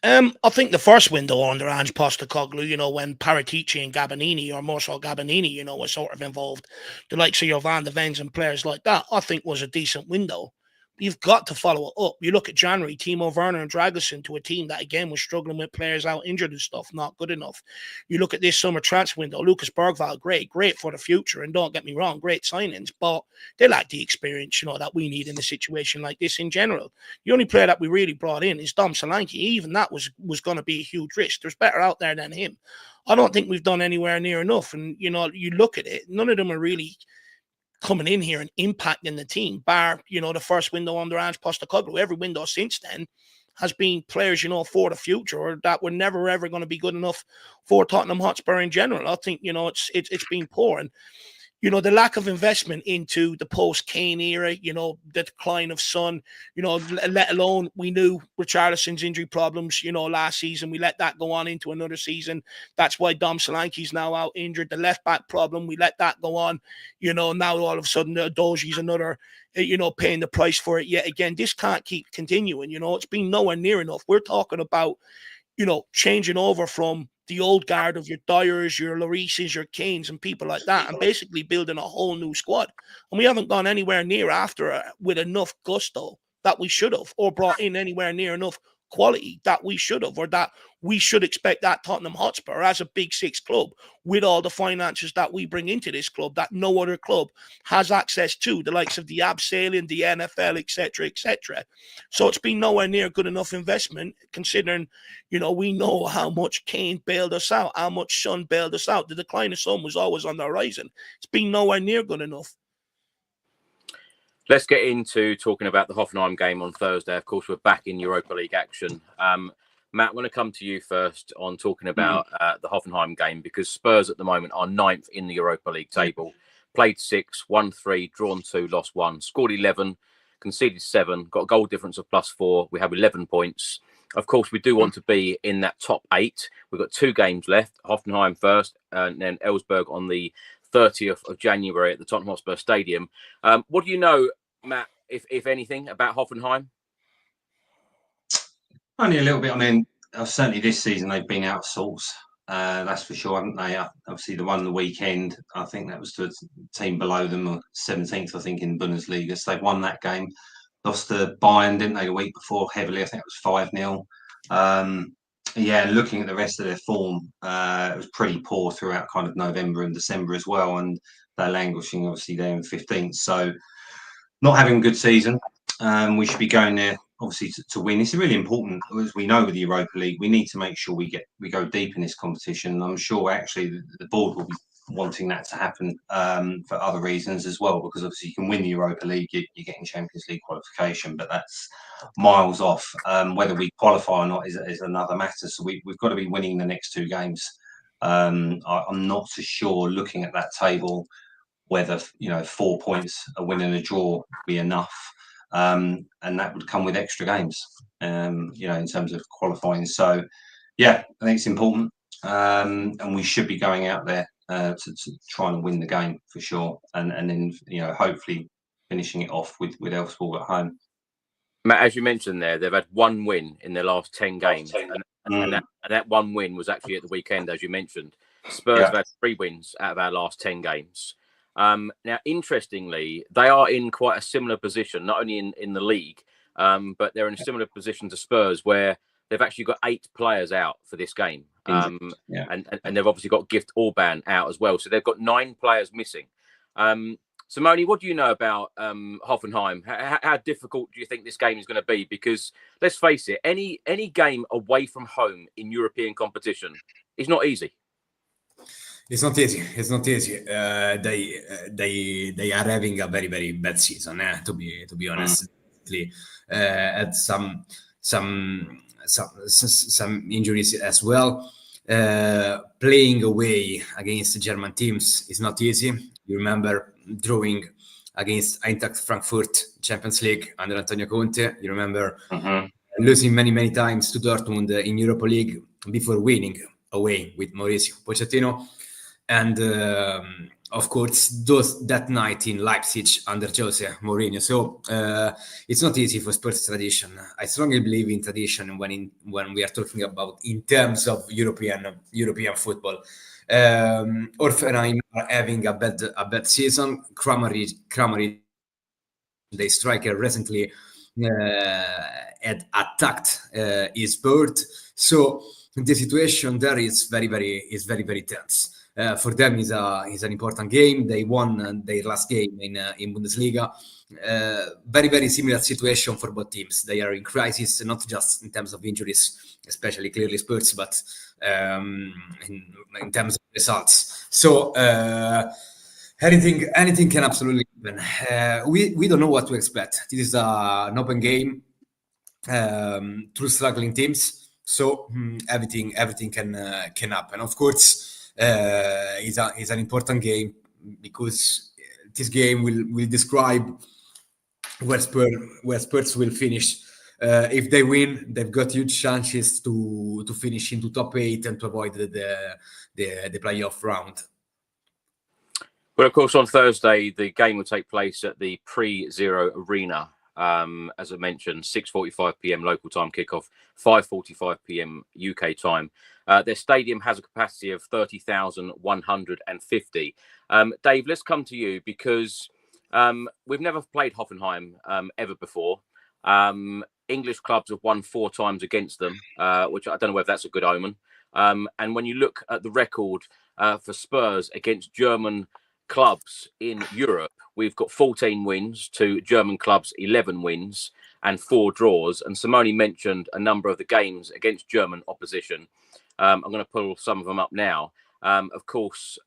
I think the first window under Ange Postecoglou, when Paratici and Gabbanini, or more so Gabbanini, was sort of involved, the likes of your Van der Vens and players like that, I think was a decent window. You've got to follow it up. You look at January, Timo Werner and Dragosson to a team that, again, was struggling with players out injured and stuff, not good enough. You look at this summer transfer window, Lucas Bergvall, great for the future. And don't get me wrong, great signings, but they lack the experience, that we need in a situation like this in general. The only player that we really brought in is Dom Solanke. Even that was going to be a huge risk. There's better out there than him. I don't think we've done anywhere near enough. And, you look at it, none of them are really coming in here and impacting the team, bar, the first window under Ange Postecoglou. Every window since then has been players, for the future, or that were never, ever going to be good enough for Tottenham Hotspur in general. I think, it's been poor. And, the lack of investment into the post-Kane era, the decline of Son, let alone we knew Richarlison's injury problems, last season. We let that go on into another season. That's why Dom Solanke's now out injured. The left-back problem, we let that go on. Now all of a sudden, Doji's another, paying the price for it yet again. This can't keep continuing, It's been nowhere near enough. We're talking about, changing over from the old guard of your Dyers, your Llorises, your Kanes, and people like that, and basically building a whole new squad. And we haven't gone anywhere near after it with enough gusto that we should have, or brought in anywhere near enough quality that we should have, or that we should expect that Tottenham Hotspur as a Big Six club, with all the finances that we bring into this club that no other club has access to, the likes of the Abseiling, the NFL, etc., etc. So it's been nowhere near good enough investment, considering, we know how much Kane bailed us out, how much Son bailed us out. The decline of Son was always on the horizon. It's been nowhere near good enough. Let's get into talking about the Hoffenheim game on Thursday. Of course, we're back in Europa League action. Matt, I'm going to come to you first on talking about the Hoffenheim game, because Spurs at the moment are 9th in the Europa League table. Played 6, won 3, drawn 2, lost 1, scored 11. conceded 7, got a goal difference of +4. We have 11 points. Of course, we do want to be in that top 8. We've got 2 games left. Hoffenheim first, and then Elfsberg on the 30th of January at the Tottenham Hotspur Stadium. What do you know, Matt, if anything, about Hoffenheim? Only a little bit. I mean, certainly this season they've been out of sorts. That's for sure, haven't they? Obviously, the one the weekend, I think that was to a team below them, or 17th, I think, in Bundesliga. So they've won that game. Lost to Bayern, didn't they, the week before heavily? I think it was 5-0. Yeah, looking at the rest of their form, it was pretty poor throughout kind of November and December as well. And they're languishing, obviously, there in 15th. So not having a good season. We should be going there, obviously, to win. It's really important, as we know with the Europa League. We need to make sure we go deep in this competition. And I'm sure actually the board will be wanting that to happen for other reasons as well, because obviously you can win the Europa League, you're getting Champions League qualification, but that's miles off. Whether we qualify or not is another matter. So we've got to be winning the next 2 games. I'm not so sure, looking at that table, whether 4 points, a win and a draw would be enough. And that would come with extra games, in terms of qualifying. So, yeah, I think it's important, and we should be going out there to try and win the game for sure, and then hopefully finishing it off with Elfsborg at home. Matt, as you mentioned there, they've had 1 win in their last 10 games, and that 1 win was actually at the weekend, as you mentioned. Spurs have had 3 wins out of our last 10 games. Now, interestingly, they are in quite a similar position, not only in the league, but they're in a similar position to Spurs, where they've actually got 8 players out for this game. And they've obviously got Gift Orban out as well. So they've got 9 players missing. Simone, what do you know about Hoffenheim? How difficult do you think this game is going to be? Because let's face it, any game away from home in European competition is not easy. It's not easy. It's not easy. They are having a very, very bad season. To be honest, had some injuries as well. Playing away against German teams is not easy. You remember drawing against Eintracht Frankfurt Champions League under Antonio Conte. You remember losing many times to Dortmund in Europa League before winning away with Mauricio Pochettino. And of course, that night in Leipzig under Jose Mourinho. So it's not easy for Spurs tradition. I strongly believe in tradition when we are talking about in terms of European football. Hoffenheim are having a bad season. Kramaric, the striker, recently had attacked his bird. So the situation there is very tense. For them is an important game. They won their last game in Bundesliga. Very similar situation for both teams. They are in crisis, not just in terms of injuries, especially clearly Spurs, but in terms of results. So anything can absolutely happen. We don't know what to expect. This is an open game, 2 struggling teams. So everything can happen. Of course. Is an important game, because this game will describe where Spurs will finish. If they win, they've got huge chances to finish into top 8 and to avoid the playoff round. Well, of course, on Thursday, the game will take place at the Pre-Zero Arena. As I mentioned, 6:45 p.m. local time kickoff, 5:45 p.m. UK time. Their stadium has a capacity of 30,150. Dave, let's come to you, because we've never played Hoffenheim ever before. English clubs have won 4 times against them, which I don't know whether that's a good omen. And when you look at the record for Spurs against German clubs in Europe, we've got 14 wins to German clubs, 11 wins and 4 draws. And Simone mentioned a number of the games against German opposition. I'm going to pull some of them up now. Of course,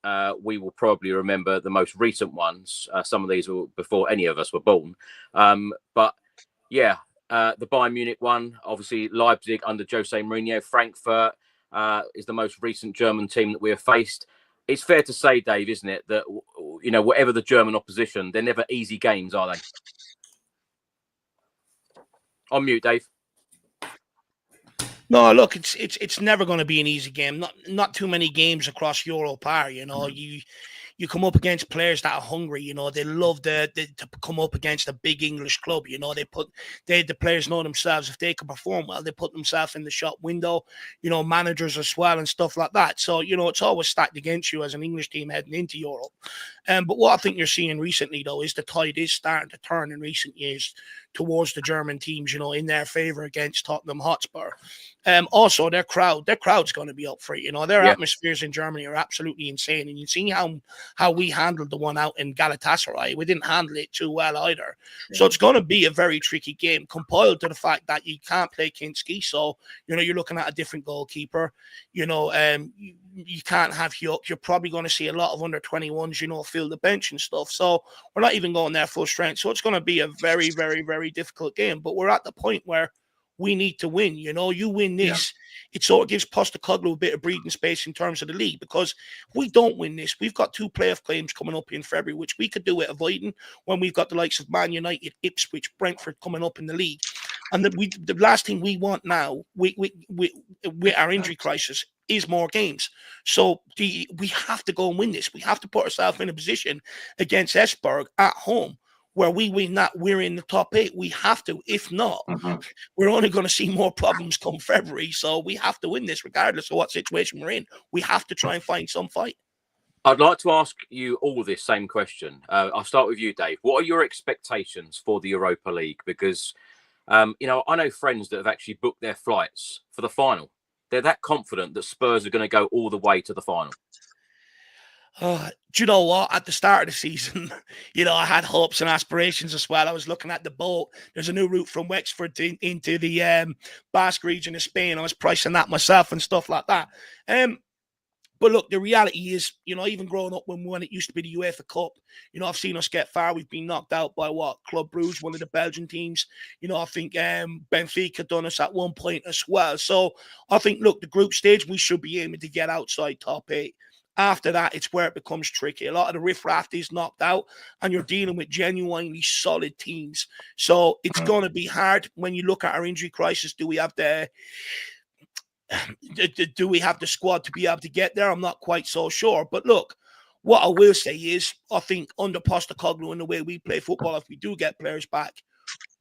we will probably remember the most recent ones. Some of these were before any of us were born. But yeah, the Bayern Munich one, obviously Leipzig under Jose Mourinho, Frankfurt is the most recent German team that we have faced. It's fair to say, Dave, isn't it, that, whatever the German opposition, they're never easy games, are they? On mute, Dave. No, look, it's never going to be an easy game. Not too many games across Europe are. You come up against players that are hungry. They love to come up against a big English club. The players know themselves. If they can perform well, they put themselves in the shop window. Managers as well and stuff like that. So it's always stacked against you as an English team heading into Europe. But what I think you're seeing recently, though, is the tide is starting to turn in recent years towards the German teams, in their favour against Tottenham Hotspur. Also, their crowd's going to be up for it. Their atmospheres in Germany are absolutely insane. And you see how we handled the one out in Galatasaray. We didn't handle it too well either. Yeah. So it's going to be a very tricky game, compiled to the fact that you can't play Kinski. So, you're looking at a different goalkeeper. You can't have Huck. You're probably going to see a lot of under-21s, fill the bench and stuff. So we're not even going there full strength. So it's going to be a very, very, very difficult game. But we're at the point where we need to win. You win this, it sort of gives Postecoglou a bit of breathing space in terms of the league, because if we don't win this, we've got 2 playoff games coming up in February, which we could do with avoiding when we've got the likes of Man United, Ipswich, Brentford coming up in the league. And the last thing we want now with our injury crisis is more games. So we have to go and win this. We have to put ourselves in a position against Esbjerg at home where we win that, we're in the top 8. We have to. If not, we're only going to see more problems come February. So we have to win this regardless of what situation we're in. We have to try and find some fight. I'd like to ask you all this same question. I'll start with you, Dave. What are your expectations for the Europa League? Because, I know friends that have actually booked their flights for the final. They're that confident that Spurs are going to go all the way to the final. Do you know what? At the start of the season, I had hopes and aspirations as well. I was looking at the boat. There's a new route from Wexford into the Basque region of Spain. I was pricing that myself and stuff like that. But look, the reality is, even growing up when it used to be the UEFA Cup, I've seen us get far. We've been knocked out by Club Brugge, one of the Belgian teams. I think Benfica done us at one point as well. So I think, look, the group stage, we should be aiming to get outside top 8. After that, it's where it becomes tricky. A lot of the riffraff is knocked out, and you're dealing with genuinely solid teams. So it's going to be hard when you look at our injury crisis. Do we have the squad to be able to get there? I'm not quite so sure. But look, what I will say is, I think under Postecoglou and the way we play football, if we do get players back,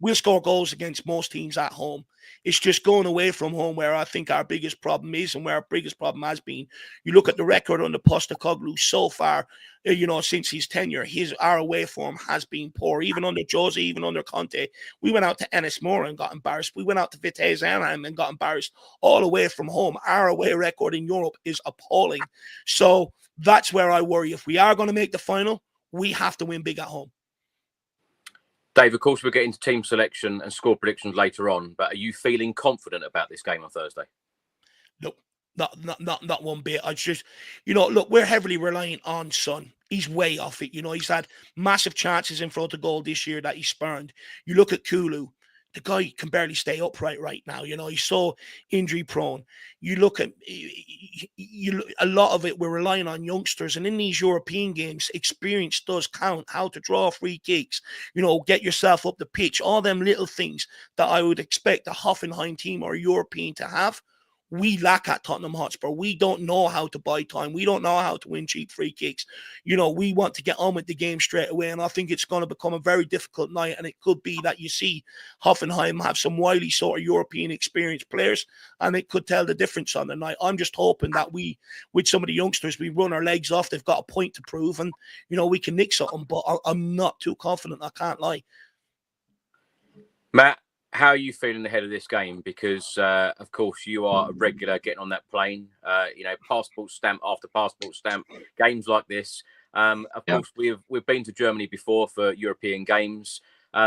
we'll score goals against most teams at home. It's just going away from home where I think our biggest problem is, and where our biggest problem has been. You look at the record under Postecoglou so far, since his tenure, our away form has been poor. Even under Jose, even under Conte, we went out to Ennismore and got embarrassed. We went out to Vitesse Arnhem and got embarrassed. All away from home. Our away record in Europe is appalling. So that's where I worry. If we are going to make the final, we have to win big at home. Dave, of course, we'll get into team selection and score predictions later on, but are you feeling confident about this game on Thursday? Nope, not one bit. I just, look, we're heavily reliant on Son. He's way off it. He's had massive chances in front of goal this year that he spurned. You look at Kulu. The guy can barely stay upright right now. He's so injury prone. You look at a lot of it, we're relying on youngsters. And in these European games, experience does count. How to draw free kicks, get yourself up the pitch, all them little things that I would expect a Hoffenheim team or a European to have. We lack at Tottenham Hotspur. We don't know how to buy time. We don't know how to win cheap free kicks. We want to get on with the game straight away, and I think it's going to become a very difficult night, and it could be that you see Hoffenheim have some wily sort of European experienced players, and it could tell the difference on the night. I'm just hoping that with some of the youngsters, we run our legs off. They've got a point to prove, and, we can nick something, but I'm not too confident. I can't lie. Matt, how are you feeling ahead of this game? Because, of course, you are a regular getting on that plane, passport stamp after passport stamp, games like this. Of course, we've been to Germany before for European games.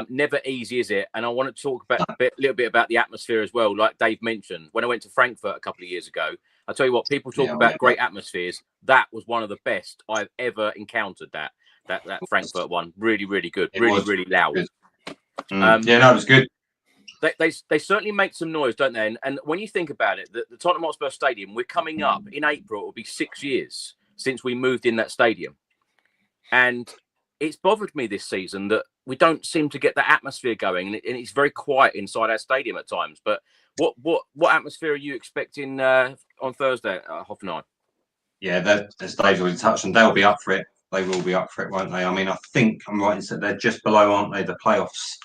Never easy, is it? And I want to talk about a little bit about the atmosphere as well. Like Dave mentioned, when I went to Frankfurt a couple of years ago, I tell you what, people talk about great atmospheres. That was one of the best I've ever encountered. That Frankfurt one, really, really good, really loud. It was good. They certainly make some noise, don't they? And when you think about it, the Tottenham Hotspur Stadium, we're coming up in April. It will be 6 years since we moved in that stadium. And it's bothered me this season that we don't seem to get that atmosphere going, and it's very quiet inside our stadium at times. But what atmosphere are you expecting on Thursday at Hoffenheim? Yeah, as Dave's already touched on, they'll be up for it. They will be up for it, won't they? I mean, I think I'm right in saying they're just below, aren't they, the playoffs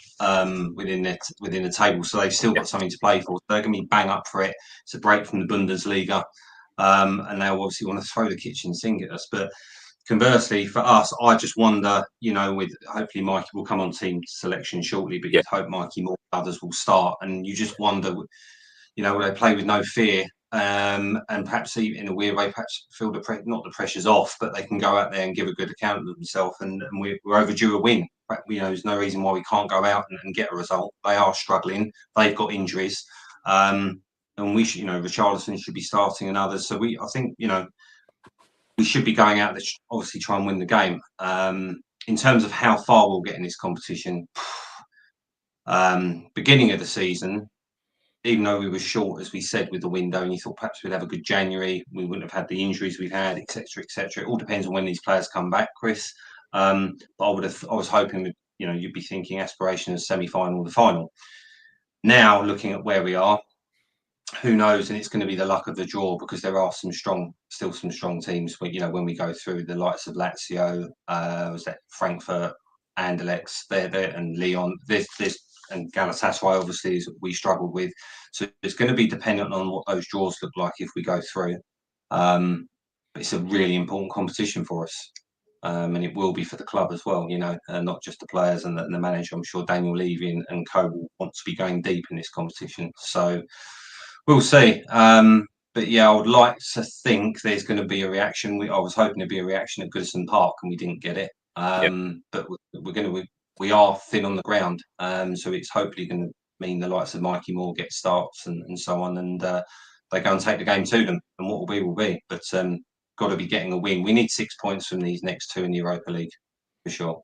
within the table. So they've still got something to play for. So they're going to be bang up for it. It's a break from the Bundesliga, and they'll obviously want to throw the kitchen sink at us. But conversely, for us, I just wonder, with hopefully Mikey will come on team selection shortly, but you'd hope Mikey more others will start, and you just wonder, will they play with no fear? And perhaps even in a weird way, perhaps feel not the pressure's off, but they can go out there and give a good account of themselves. And we're overdue a win. There's no reason why we can't go out and get a result. They are struggling. They've got injuries, and we should, Richarlison should be starting and others. So I think, we should be going out there to obviously try and win the game. In terms of how far we'll get in this competition, beginning of the season, even though we were short, as we said, with the window, and you thought perhaps we'd have a good January, we wouldn't have had the injuries we've had, etc., etc. It all depends on when these players come back, Chris. But I was hoping that, you'd be thinking aspiration as semi-final, the final. Now, looking at where we are, who knows? And it's going to be the luck of the draw, because there are still some strong teams. When we go through the likes of Lazio, was that Frankfurt, Anderlecht, there, and Lyon. This and Galatasaray, obviously, is we struggled with. So it's going to be dependent on what those draws look like if we go through. But it's a really important competition for us. And it will be for the club as well, not just the players and the manager. I'm sure Daniel Levy and co will want to be going deep in this competition. So we'll see. But yeah, I would like to think there's going to be a reaction. I was hoping there'd be a reaction at Goodison Park, and we didn't get it. But we are thin on the ground. So it's hopefully going to mean the likes of Mikey Moore get starts and so on, and they go and take the game to them. And what will be. But got to be getting a win. We need 6 points from these next two in the Europa League for sure.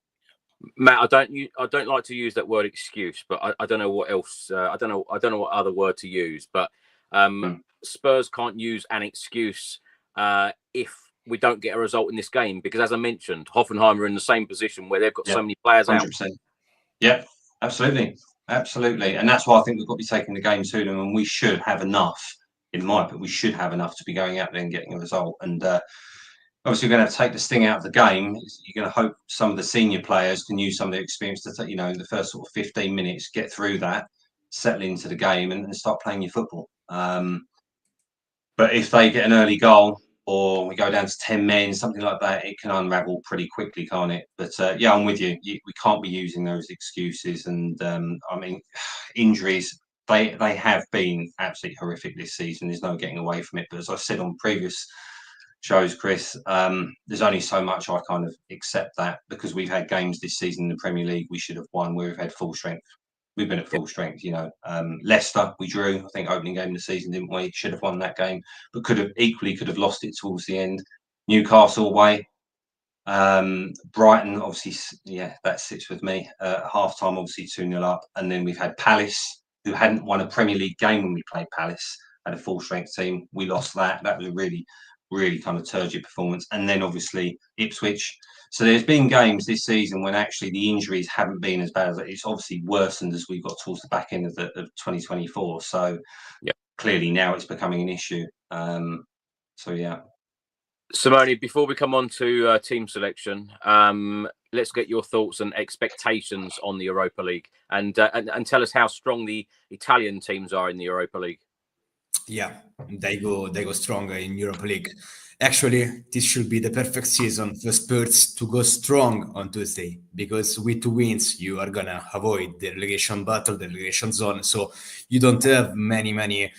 Matt, I don't like to use that word excuse, but I don't know what else. I don't know what other word to use. But Spurs can't use an excuse if we don't get a result in this game, because, as I mentioned, Hoffenheim are in the same position where they've got so many players 100%. Out. Yeah, absolutely, and that's why I think we've got to be taking the game to them, and we should have enough. In my opinion, we should have enough to be going out there and getting a result. And obviously, we're going to have to take the sting out of the game. You're going to hope some of the senior players can use some of their experience to, the first sort of 15 minutes, get through that, settle into the game, and start playing your football. But if they get an early goal, or we go down to 10 men, something like that, it can unravel pretty quickly, can't it? But yeah, I'm with you. We can't be using those excuses. And I mean, injuries, they have been absolutely horrific this season. There's no getting away from it. But as I said on previous shows, Chris, there's only so much I kind of accept that, because we've had games this season in the Premier League we should have won where we've had full strength. We've been at full strength, Leicester, we drew, I think, opening game of the season, didn't we? Should have won that game, but could have lost it towards the end. Newcastle away. Brighton, obviously, that sits with me. Half time, obviously, 2-0 up. And then we've had Palace, who hadn't won a Premier League game when we played Palace, had a full strength team. We lost that. That was a really, really kind of turgid performance. And then, obviously, Ipswich. So there's been games this season when actually the injuries haven't been as bad as it's obviously worsened as we got towards the back end of 2024. So clearly now it's becoming an issue. So yeah. Simone, before we come on to team selection, let's get your thoughts and expectations on the Europa League, and tell us how strong the Italian teams are in the Europa League. Yeah, they go stronger in Europa League. Actually, this should be the perfect season for Spurs to go strong on Tuesday, because with 2 wins, you are going to avoid the relegation battle, the relegation zone. So you don't have many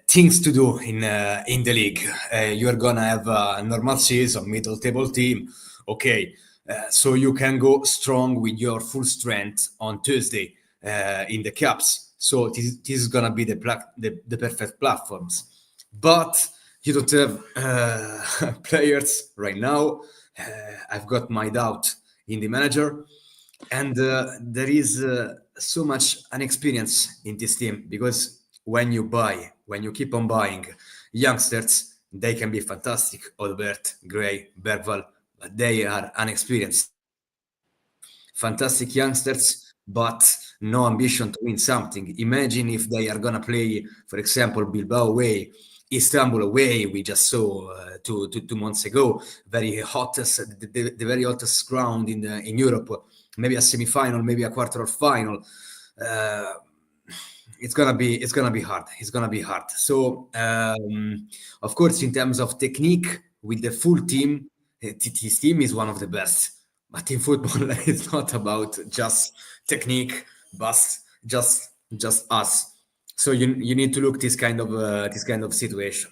things to do in the league. You are going to have a normal season, middle table team. Okay, so you can go strong with your full strength on Tuesday in the cups. So this is going to be the perfect platforms. But you don't have players right now. I've got my doubt in the manager. And there is so much inexperience in this team, because when you keep on buying youngsters, they can be fantastic. Albert, Gray, Bergval, but they are unexperienced. Fantastic youngsters, but no ambition to win something. Imagine if they are gonna play, for example, Bilbao away, Istanbul away. We just saw 2 months ago, very hottest, the very hottest ground in Europe. Maybe a semi-final, maybe a quarter of final. It's gonna be hard. It's gonna be hard. So, of course, in terms of technique, with the full team, his team is one of the best. But in football, it's not about just technique, but just us. So you need to look this kind of situation.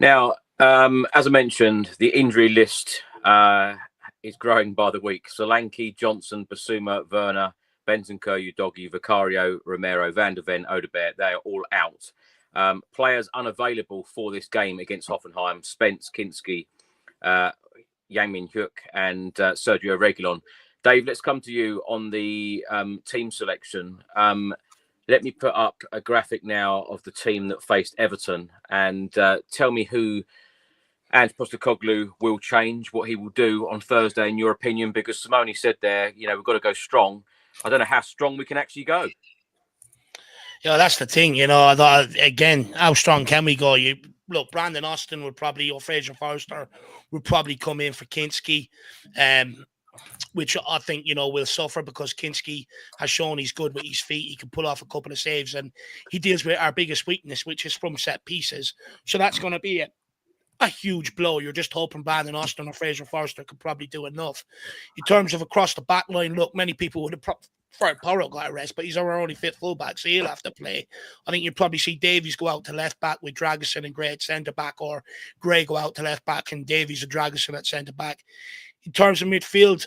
Now, as I mentioned, the injury list is growing by the week. Solanke, Johnson, Basuma, Werner, Bentancur, Udogi, Vicario, Romero, Van der Ven, Odegaard, they are all out. Players unavailable for this game against Hoffenheim: Spence, Kinski, Heung-min, and Sergio Reguilon. Dave, let's come to you on the team selection. Let me put up a graphic now of the team that faced Everton, and tell me who Ange Postecoglou will change, what he will do on Thursday, in your opinion, because Simone said there, we've got to go strong. I don't know how strong we can actually go. Yeah, that's the thing. I thought, again, how strong can we go? Look, Brandon Austin would probably, or Fraser Forster would probably come in for Kinski, which I think, will suffer because Kinski has shown he's good with his feet. He can pull off a couple of saves, and he deals with our biggest weakness, which is from set pieces. So that's going to be a huge blow. You're just hoping Brandon Austin or Fraser Forster could probably do enough. In terms of across the back line, look, many people would have Fred Porro got a rest, but he's our only fit fullback, so he'll have to play. I think you'll probably see Davies go out to left back with Dragusin and Gray at centre back, or Gray go out to left back and Davies and Dragusin at centre back. In terms of midfield,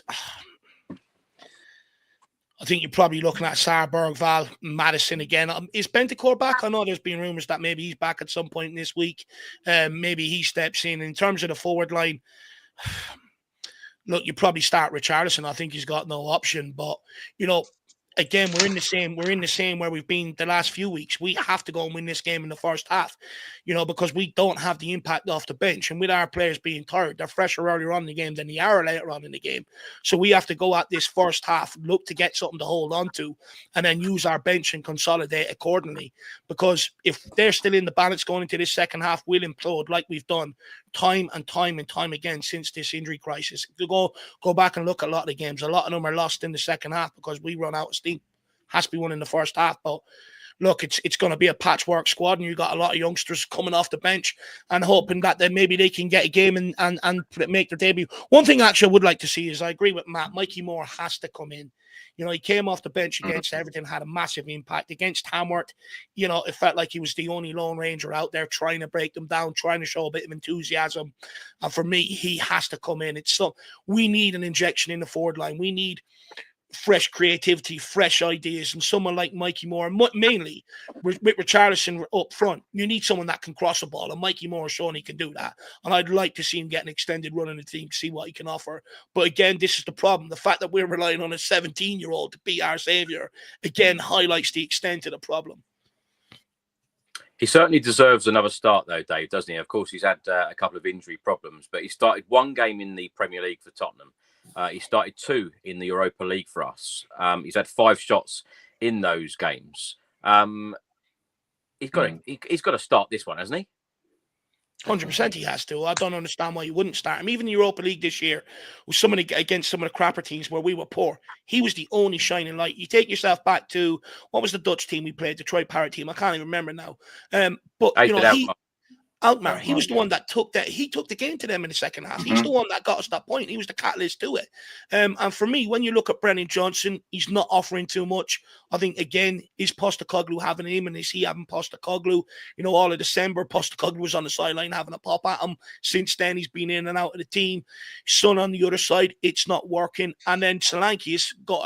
I think you're probably looking at Sarberg, Val, Madison again. Is Bentancur back? I know there's been rumours that maybe he's back at some point this week. Maybe he steps in. In terms of the forward line, look, you probably start Richarlison. I think he's got no option. But, again, we're in the same where we've been the last few weeks. We have to go and win this game in the first half, because we don't have the impact off the bench. And with our players being tired, they're fresher earlier on in the game than they are later on in the game. So we have to go at this first half, look to get something to hold on to, and then use our bench and consolidate accordingly. Because if they're still in the balance going into this second half, we'll implode like we've done time and time again since this injury crisis. If you go back and look at a lot of the games, a lot of them are lost in the second half because we run out of steam. Has to be won in the first half. But look, it's going to be a patchwork squad, and you've got a lot of youngsters coming off the bench and hoping that then maybe they can get a game and make their debut. One thing actually I would like to see is, I agree with Matt, Mikey Moore has to come in. He came off the bench against Everton, had a massive impact. Against Hamworth, it felt like he was the only Lone Ranger out there trying to break them down, trying to show a bit of enthusiasm. And for me, he has to come in. We need an injection in the forward line. We need fresh creativity, fresh ideas, and someone like Mikey Moore, mainly with Richarlison up front. You need someone that can cross a ball, and Mikey Moore has shown he can do that. And I'd like to see him get an extended run in the team to see what he can offer. But again, this is the problem. The fact that we're relying on a 17-year-old to be our saviour, again, highlights the extent of the problem. He certainly deserves another start, though, Dave, doesn't he? Of course, he's had a couple of injury problems, but he started one game in the Premier League for Tottenham. He started 2 in the Europa League for us. He's had 5 shots in those games. He's got to start this one, hasn't he? 100% he has to. I don't understand why you wouldn't start him. Even the Europa League this year, against some of the crapper teams where we were poor, he was the only shining light. You take yourself back to, what was the Dutch team we played, the Troy Parrott team? I can't even remember now. But Alkmaar, he was the one that took the game to them in the second half. He's the one that got us that point. He was the catalyst to it. And for me, when you look at Brennan Johnson, he's not offering too much. I think, again, is Postecoglou having him, and is he having Postecoglou? All of December, Postecoglou was on the sideline having a pop at him. Since then, he's been in and out of the team. Son on the other side, it's not working. And then Solanke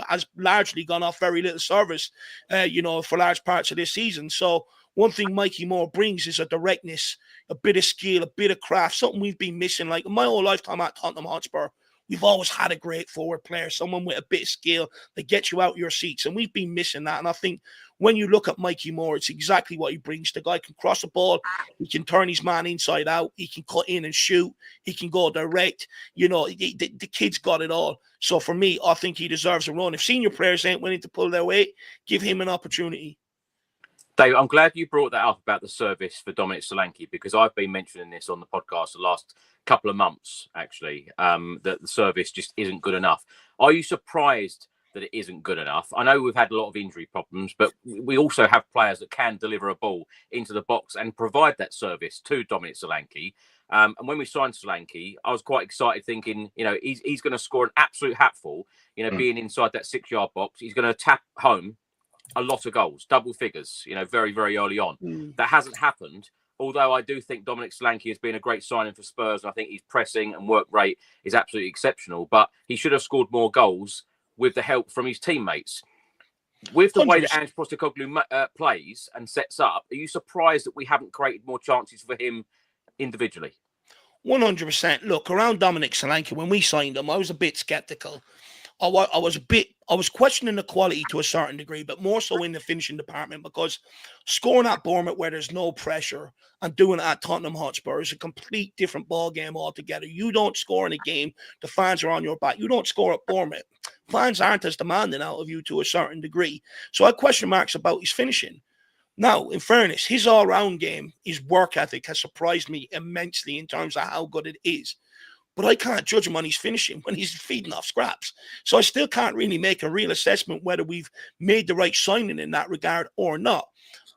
has largely gone off very little service, for large parts of this season. So one thing Mikey Moore brings is a directness, a bit of skill, a bit of craft, something we've been missing. Like, in my whole lifetime at Tottenham Hotspur, we've always had a great forward player, someone with a bit of skill that gets you out your seats, and we've been missing that. And I think when you look at Mikey Moore, it's exactly what he brings. The guy can cross the ball, he can turn his man inside out, he can cut in and shoot, he can go direct. You know, the kid's got it all. So for me, I think he deserves a run. If senior players ain't willing to pull their weight, give him an opportunity. Dave, I'm glad you brought that up about the service for Dominic Solanke, because I've been mentioning this on the podcast the last couple of months, actually, that the service just isn't good enough. Are you surprised that it isn't good enough? I know we've had a lot of injury problems, but we also have players that can deliver a ball into the box and provide that service to Dominic Solanke. And when we signed Solanke, I was quite excited, thinking, you know, he's going to score an absolute hatful, you know, being inside that 6-yard box. He's going to tap home a lot of goals, double figures, you know, very, very early on. That hasn't happened. Although I do think Dominic Solanke has been a great signing for Spurs, and I think his pressing and work rate is absolutely exceptional. But he should have scored more goals with the help from his teammates. With the 100%. Way that Ange Postecoglou plays and sets up, are you surprised that we haven't created more chances for him individually? 100%. Look, around Dominic Solanke, when we signed him, I was a bit sceptical. I was questioning the quality to a certain degree, but more so in the finishing department, because scoring at Bournemouth where there's no pressure and doing it at Tottenham Hotspur is a complete different ball game altogether. You don't score in a game, the fans are on your back. You don't score at Bournemouth, fans aren't as demanding out of you to a certain degree. So I question marks about his finishing. Now, in fairness, his all-round game, his work ethic has surprised me immensely in terms of how good it is. But I can't judge him on his finishing when he's feeding off scraps. So I still can't really make a real assessment whether we've made the right signing in that regard or not.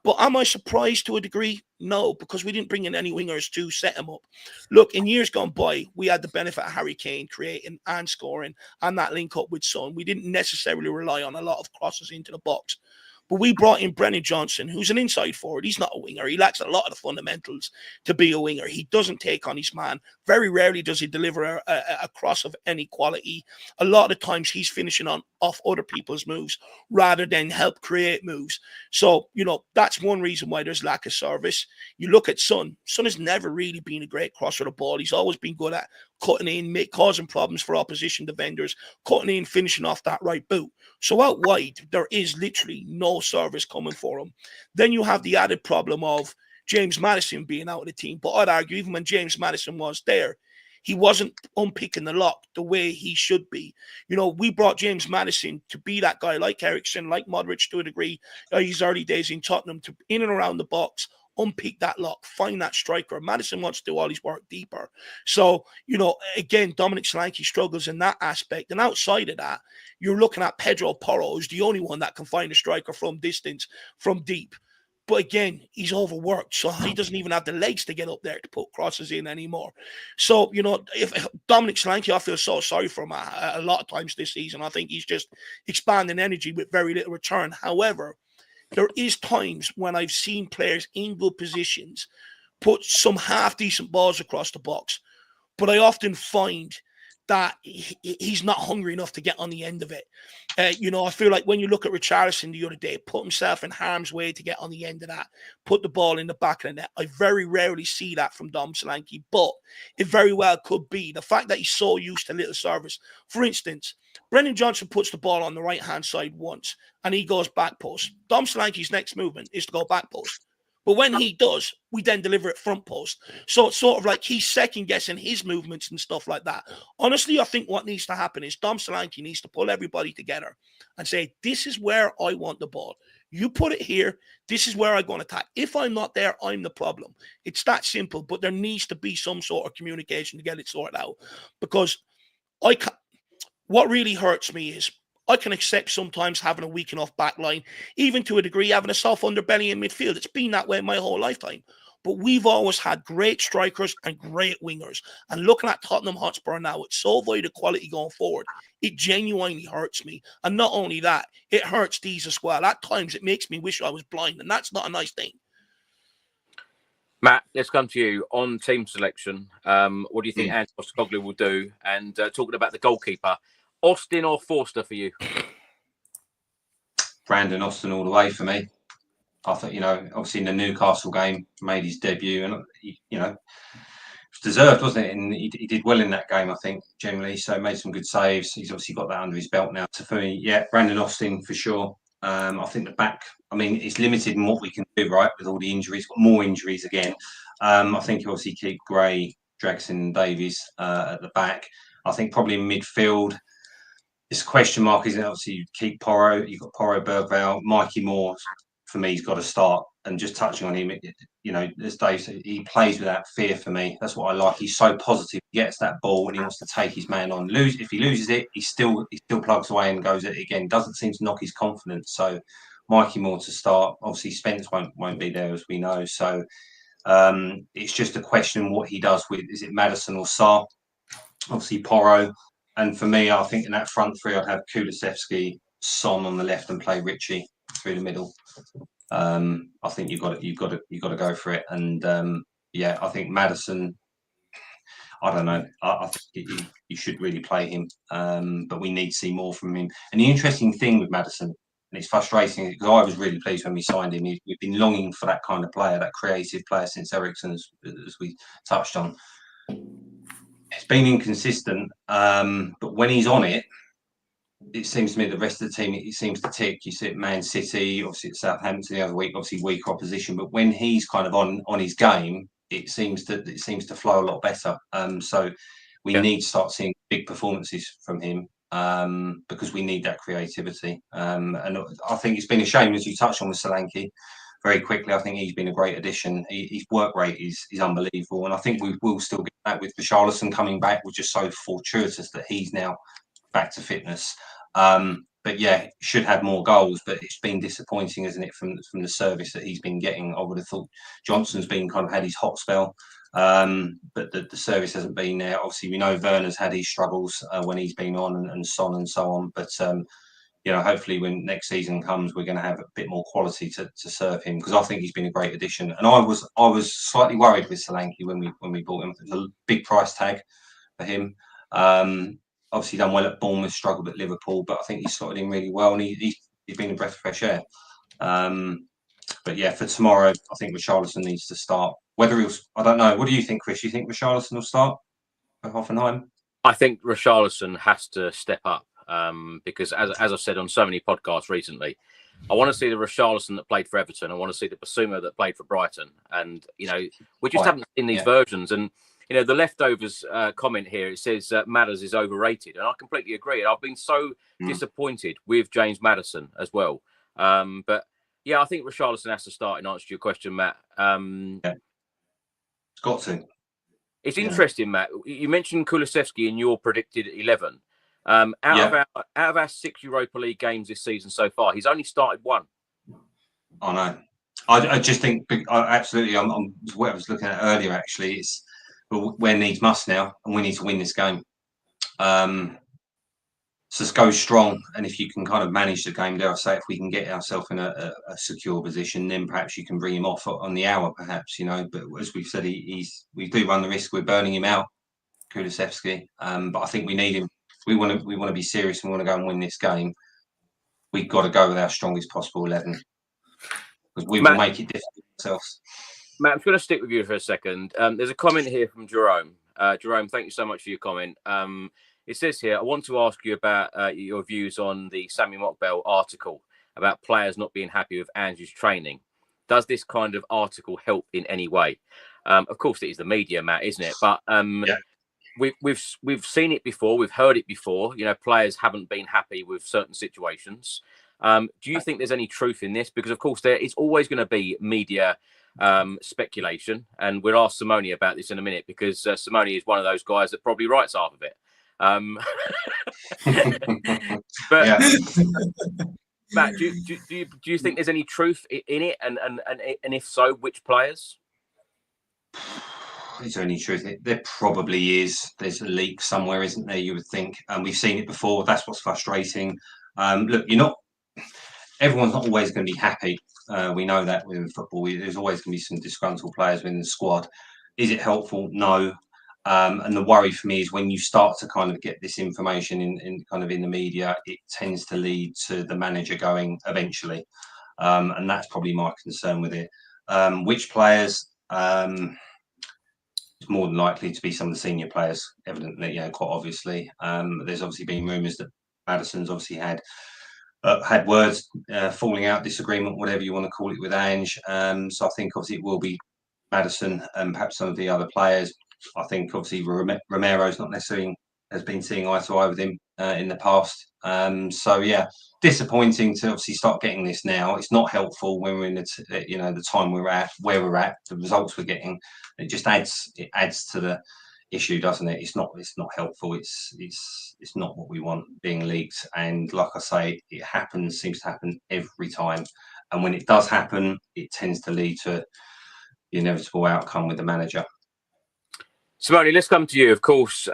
But am I surprised to a degree? No, because we didn't bring in any wingers to set him up. Look, in years gone by, we had the benefit of Harry Kane creating and scoring and that link up with Son. We didn't necessarily rely on a lot of crosses into the box. But we brought in Brennan Johnson, who's an inside forward. He's not a winger. He lacks a lot of the fundamentals to be a winger. He doesn't take on his man. Very rarely does he deliver a cross of any quality. A lot of times he's finishing off other people's moves rather than help create moves. So, you know, that's one reason why there's lack of service. You look at Son. Son has never really been a great crosser of the ball. He's always been good at cutting in, causing problems for opposition defenders, cutting in, finishing off that right boot. So out wide, there is literally no service coming for him. Then you have the added problem of James Maddison being out of the team. But I'd argue even when James Maddison was there, he wasn't unpicking the lock the way he should be. You know, we brought James Maddison to be that guy like Eriksen, like Modric to a degree, his early days in Tottenham, to in and around the box, unpick that lock, find that striker. Maddison wants to do all his work deeper. So, you know, again, Dominic Solanke struggles in that aspect. And outside of that, you're looking at Pedro Porro, who's the only one that can find a striker from distance, from deep. But again, he's overworked, so he doesn't even have the legs to get up there to put crosses in anymore. So, you know, if Dominic Solanke, I feel so sorry for him a lot of times this season. I think he's just expanding energy with very little return. However, there is times when I've seen players in good positions put some half-decent balls across the box, but I often find that he's not hungry enough to get on the end of it. You know, I feel like when you look at Richarlison the other day, put himself in harm's way to get on the end of that, put the ball in the back of the net. I very rarely see that from Dom Solanke, but it very well could be. The fact that he's so used to little service. For instance, Brennan Johnson puts the ball on the right-hand side once, and he goes back post. Dom Solanke's next movement is to go back post. But when he does, we then deliver it front post. So it's sort of like he's second-guessing his movements and stuff like that. Honestly, I think what needs to happen is Dom Solanke needs to pull everybody together and say, this is where I want the ball. You put it here. This is where I'm going to attack. If I'm not there, I'm the problem. It's that simple, but there needs to be some sort of communication to get it sorted out. Because what really hurts me is I can accept sometimes having a weak enough back line, even to a degree having a soft underbelly in midfield. It's been that way my whole lifetime. But we've always had great strikers and great wingers. And looking at Tottenham Hotspur now, it's so void of quality going forward. It genuinely hurts me. And not only that, it hurts these as well. At times, it makes me wish I was blind. And that's not a nice thing. Matt, let's come to you on team selection. What do you think Ange Postecoglou will do? And talking about the goalkeeper, Austin or Forster for you? Brandon Austin all the way for me. I thought, you know, obviously in the Newcastle game, made his debut, and you know, it's deserved, wasn't it? And he did well in that game, I think, generally. So made some good saves. He's obviously got that under his belt now. So for me, yeah, Brandon Austin for sure. I think the back, I mean, it's limited in what we can do, right, with all the injuries, but more injuries again. I think you obviously keep Gray, Dragson and Davies at the back. I think probably in midfield, it's a question mark, isn't it? Obviously, you keep Porro, you've got Porro, Bergvall, Mikey Moore, for me, he's got to start. And just touching on him, you know, as Dave said, he plays without fear for me. That's what I like. He's so positive. He gets that ball and he wants to take his man on. If he loses it, he still plugs away and goes at it again. Doesn't seem to knock his confidence. So Mikey Moore to start. Obviously, Spence won't be there, as we know. So it's just a question what he does with, is it Maddison or Sarr? Obviously, Porro. And for me, I think in that front three, I'd have Kulusevski, Son on the left, and play Richie through the middle. I think you've got to go for it. And yeah, I think Maddison. I don't know. I think you should really play him, but we need to see more from him. And the interesting thing with Maddison, and it's frustrating because I was really pleased when we signed him. We've been longing for that kind of player, that creative player, since Eriksen, as we touched on. It's been inconsistent, but when he's on it, it seems to me the rest of the team, it seems to tick. You see it Man City, obviously at Southampton the other week, obviously weaker opposition. But when he's kind of on his game, it seems to flow a lot better. So we need to start seeing big performances from him because we need that creativity. And I think it's been a shame, as you touched on with Solanke. Very quickly, I think he's been a great addition. His work rate is unbelievable, and I think we will still get that with Richarlison coming back. We're just so fortuitous that he's now back to fitness. But yeah, should have more goals, but it's been disappointing, isn't it, from the service that he's been getting. I would have thought Johnson's been kind of had his hot spell, but the service hasn't been there. Obviously, we know Werner's had his struggles when he's been on, and Son and so on. But you know, hopefully when next season comes, we're going to have a bit more quality to serve him, because I think he's been a great addition. And I was slightly worried with Solanke when we bought him. It was a big price tag for him. Obviously done well at Bournemouth, struggled at Liverpool, but I think he's slotted in really well, and he's been a breath of fresh air. But yeah, for tomorrow, I think Richarlison needs to start. Whether I don't know. What do you think, Chris? You think Richarlison will start for Hoffenheim? I think Richarlison has to step up because, as I've said on so many podcasts recently, I want to see the Richarlison that played for Everton. I want to see the Basuma that played for Brighton. And, you know, we just haven't seen these versions. And, you know, the leftovers comment here, it says Madders is overrated. And I completely agree. I've been so disappointed with James Maddison as well. But, yeah, I think Richarlison has to start in answer to your question, Matt. It's got to. It's interesting, Matt. You mentioned Kulusevski in your predicted 11. Out of our 6 Europa League games this season so far, he's only started 1. I know. I just think absolutely. I'm what I was looking at earlier. Actually, it's where needs must now, and we need to win this game. So let's go strong, and if you can kind of manage the game, dare I say, if we can get ourselves in a secure position, then perhaps you can bring him off on the hour, perhaps, you know. But as we've said, we do run the risk we're burning him out, Kulusevski. But I think we need him. We want to be serious and we want to go and win this game. We've got to go with our strongest possible 11 because we will make it difficult ourselves. Matt, I'm going to stick with you for a second. There's a comment here from Jerome. Jerome, thank you so much for your comment. It says here, I want to ask you about your views on the Sammy Mockbell article about players not being happy with Andrew's training. Does this kind of article help in any way? Of course, it is the media, Matt, isn't it? But we've seen it before. We've heard it before. You know, players haven't been happy with certain situations. Do you think there's any truth in this? Because, of course, there is always going to be media speculation. And we'll ask Simone about this in a minute because Simone is one of those guys that probably writes half of it. But Matt, do you think there's any truth in it? And if so, which players? Is there any truth? There probably is. There's a leak somewhere, isn't there? You would think. We've seen it before. That's what's frustrating. Look, everyone's not always going to be happy. We know that within football. There's always going to be some disgruntled players within the squad. Is it helpful? No. And the worry for me is when you start to kind of get this information in the media, it tends to lead to the manager going eventually. And that's probably my concern with it. Which players? It's more than likely to be some of the senior players, evidently, quite obviously. There's obviously been rumours that Maddison's obviously had had words, falling out, disagreement, whatever you want to call it, with Ange. So I think obviously it will be Maddison and perhaps some of the other players. I think obviously Romero's not necessarily has been seeing eye to eye with him in the past. So yeah, disappointing to obviously start getting this now. It's not helpful when we're in the time we're at, where we're at, the results we're getting. It just adds to the issue, doesn't it? It's not helpful. It's not what we want being leaked. And like I say, it seems to happen every time. And when it does happen, it tends to lead to the inevitable outcome with the manager. Simone, let's come to you. Of course,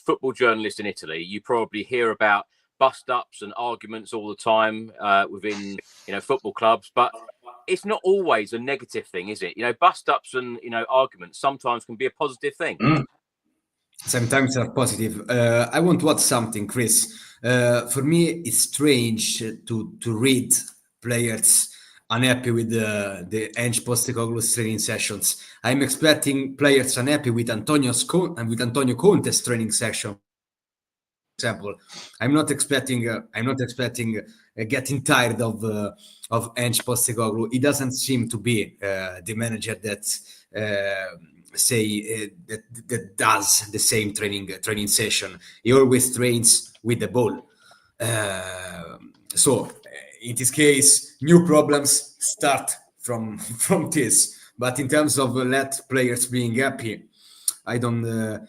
football journalist in Italy, you probably hear about bust-ups and arguments all the time within, football clubs, but it's not always a negative thing, is it? Bust-ups and, arguments sometimes can be a positive thing. Sometimes are positive. I want to add something, Chris. For me, it's strange to read players unhappy with the Ange Postecoglou's training sessions. I'm expecting players unhappy with Antonio Conte's training session. For example, I'm not expecting getting tired of Ange Postecoglou. He doesn't seem to be the manager that that does the same training session. He always trains with the ball. So in this case, new problems start from this. But in terms of let players being happy, I don't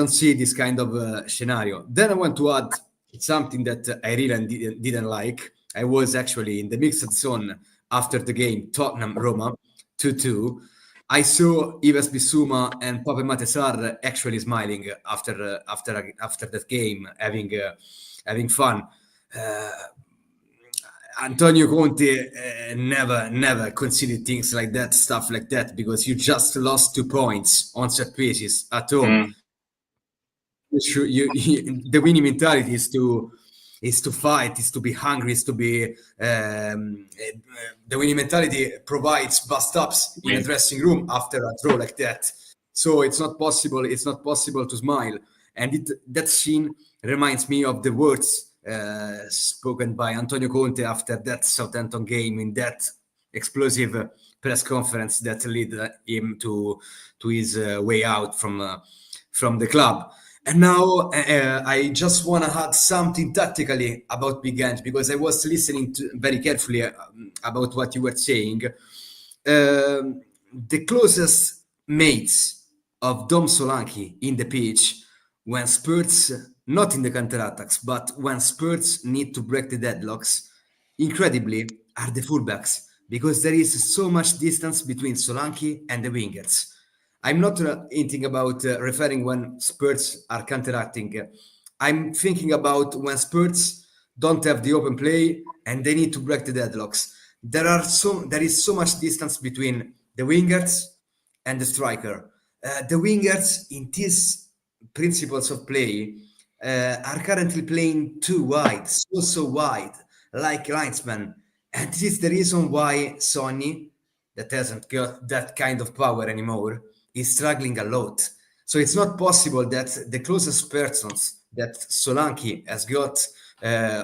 see this kind of scenario. Then I want to add something that I really didn't like. I was actually in the mixed zone after the game Tottenham Roma 2-2. I saw Yves Bissouma and Pape Matar actually smiling after that game, having fun. Antonio Conte never considered things like that, stuff like that, because you just lost 2 points on set pieces at home. The winning mentality is to fight, is to be hungry, is to be. The winning mentality provides bust-ups in a dressing room after a draw like that. So it's not possible. It's not possible to smile. And that scene reminds me of the words spoken by Antonio Conte after that Southampton game in that explosive press conference that led him to his way out from the club. And now I just want to add something tactically about Big Ange, because I was listening very carefully about what you were saying. The closest mates of Dom Solanke in the pitch when Spurs, not in the counter-attacks, but when Spurs need to break the deadlocks, incredibly, are the fullbacks, because there is so much distance between Solanke and the wingers. I'm not thinking about referring when Spurs are counteracting. I'm thinking about when Spurs don't have the open play and they need to break the deadlocks. There is so much distance between the wingers and the striker. The wingers in these principles of play are currently playing too wide, so wide, like linesmen. And this is the reason why Sonny, that hasn't got that kind of power anymore, is struggling a lot. So it's not possible that the closest persons that Solanke has got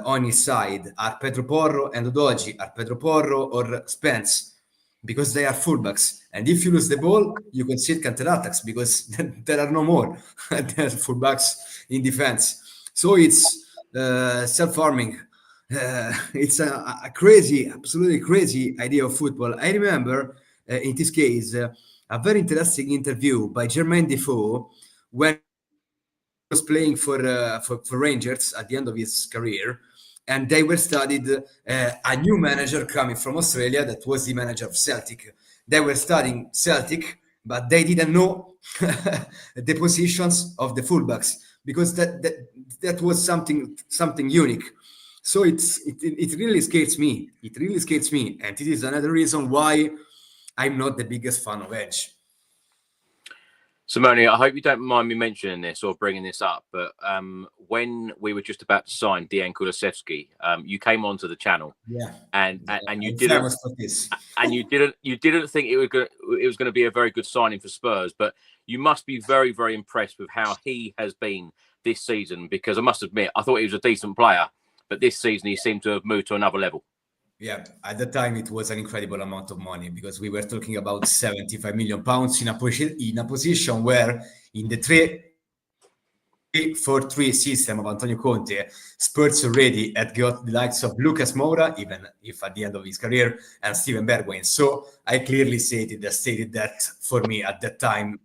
on his side are Pedro Porro and Udogie, are Pedro Porro or Spence, because they are fullbacks. And if you lose the ball, you concede counter-attacks because there are no more fullbacks in defense. So it's self-harming. It's a crazy, absolutely crazy idea of football. I remember in this case a very interesting interview by Jermaine Defoe when he was playing for Rangers at the end of his career, and they were studied a new manager coming from Australia that was the manager of Celtic. They were studying Celtic, but they didn't know the positions of the fullbacks, because that was something unique. So it really scares me. It really scares me, and it is another reason why I'm not the biggest fan of Edge. Simone, I hope you don't mind me mentioning this or bringing this up, but when we were just about to sign Dejan Kulusevski, you came onto the channel, and you didn't think it was going to be a very good signing for Spurs, but you must be very, very impressed with how he has been this season, because I must admit I thought he was a decent player, but this season he seemed to have moved to another level. Yeah, at the time it was an incredible amount of money, because we were talking about 75 million pounds in a position where in the 3-4-3 system of Antonio Conte, Spurs already had got the likes of Lucas Moura, even if at the end of his career, and Steven Bergwijn. So I clearly stated that for me at that time,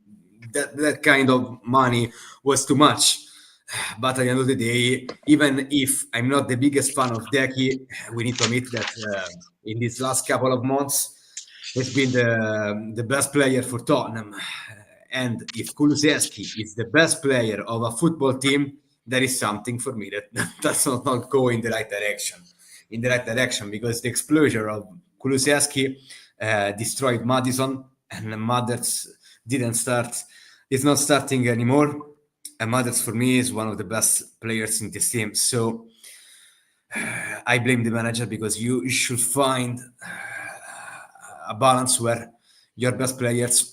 that kind of money was too much. But at the end of the day, even if I'm not the biggest fan of Decky, we need to admit that in these last couple of months, he's been the best player for Tottenham. And if Kulusevski is the best player of a football team, there is something for me that does not go in the right direction. Because the explosion of Kulusevski destroyed Maddison, and Madders is not starting anymore. And Madders for me is one of the best players in this team. So I blame the manager, because you should find a balance where your best players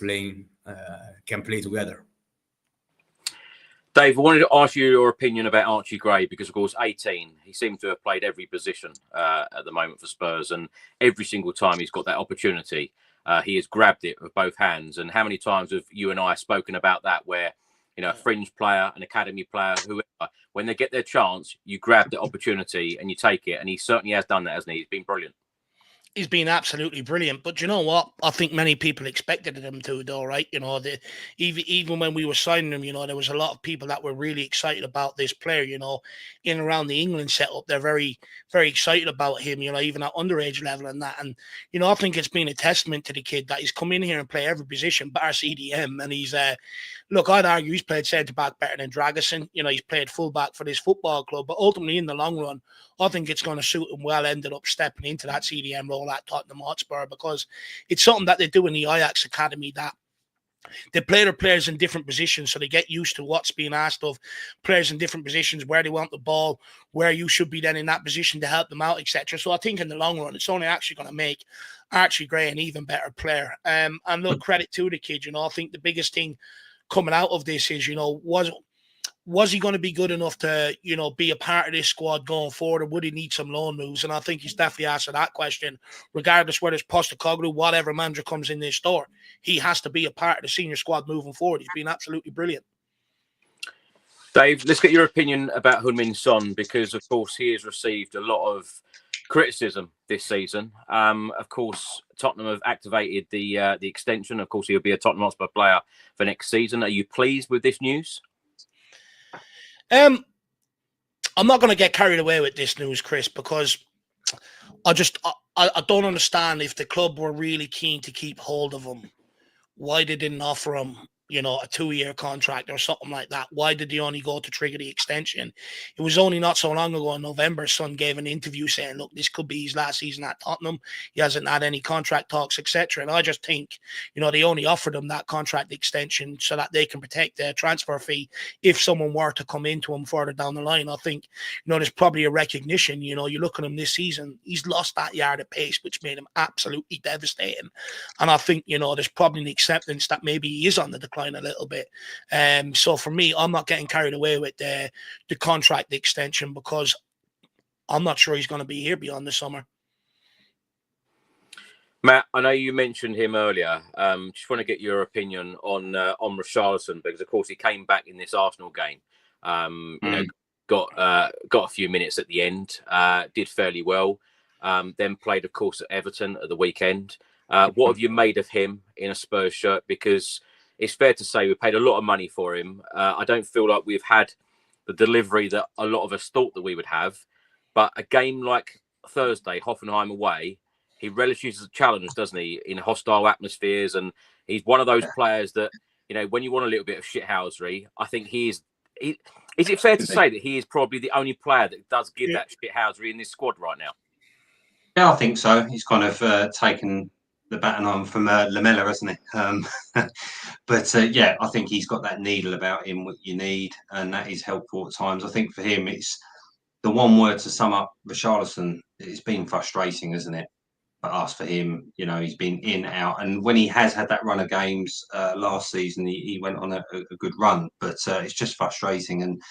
can play together. Dave, I wanted to ask you your opinion about Archie Gray, because, of course, 18, he seems to have played every position at the moment for Spurs, and every single time he's got that opportunity, he has grabbed it with both hands. And how many times have you and I spoken about that, where a fringe player, an academy player, whoever, when they get their chance, you grab the opportunity and you take it. And he certainly has done that, hasn't he? He's been brilliant. He's been absolutely brilliant. But you know what? I think many people expected him to, though, right? Even when we were signing him, there was a lot of people that were really excited about this player, in and around the England setup. They're very, very excited about him, even at underage level and that. And, I think it's been a testament to the kid that he's come in here and play every position, bar CDM. And he's, look, I'd argue he's played centre-back better than Dragusin. He's played full-back for this football club. But ultimately, in the long run, I think it's going to suit him well, ended up stepping into that CDM role at Tottenham Hotspur, because it's something that they do in the Ajax Academy, that they play their players in different positions, so they get used to what's being asked of players in different positions, where they want the ball, where you should be then in that position to help them out, etc. So I think in the long run, it's only actually going to make Archie Gray an even better player. And look, credit to the kid. I think the biggest thing coming out of this is, was he going to be good enough to, be a part of this squad going forward, or would he need some loan moves? And I think he's definitely answered that question, regardless whether it's Postecoglou, whatever manager comes in this door. He has to be a part of the senior squad moving forward. He's been absolutely brilliant. Dave, let's get your opinion about Heung-min Son, because, of course, he has received a lot of criticism this season. Of course, Tottenham have activated the extension. Of course, he'll be a Tottenham Hotspur player for next season. Are you pleased with this news? I'm not going to get carried away with this news, Chris, because I don't understand. If the club were really keen to keep hold of him, why they didn't offer him a 2-year contract or something like that. Why did they only go to trigger the extension? It was only not so long ago in November, Son gave an interview saying, look, this could be his last season at Tottenham. He hasn't had any contract talks, etc. And I just think, they only offered him that contract extension so that they can protect their transfer fee if someone were to come into him further down the line. I think, there's probably a recognition. You look at him this season, he's lost that yard of pace, which made him absolutely devastating. And I think, there's probably an acceptance that maybe he is on the decline a little bit. So for me, I'm not getting carried away with the contract extension, because I'm not sure he's going to be here beyond the summer. Matt, I know you mentioned him earlier. Just want to get your opinion on Richarlison, because of course he came back in this Arsenal game. Got a few minutes at the end, did fairly well. Then played, of course, at Everton at the weekend. What have you made of him in a Spurs shirt? Because it's fair to say we paid a lot of money for him. I don't feel like we've had the delivery that a lot of us thought that we would have. But a game like Thursday, Hoffenheim away, he relishes the challenge, doesn't he, in hostile atmospheres. And he's one of those players that, when you want a little bit of shithousery, I think he is. Is it fair to say that he is probably the only player that does give that shithousery in this squad right now? Yeah, I think so. He's kind of taken the baton on from Lamella, hasn't he? But yeah, I think he's got that needle about him, what you need, and that is helpful at times. I think for him, it's the one word to sum up Richarlison. It's been frustrating, isn't it? But as for him, you know, he's been in, out, and when he has had that run of games last season, he went on a good run. But it's just frustrating, and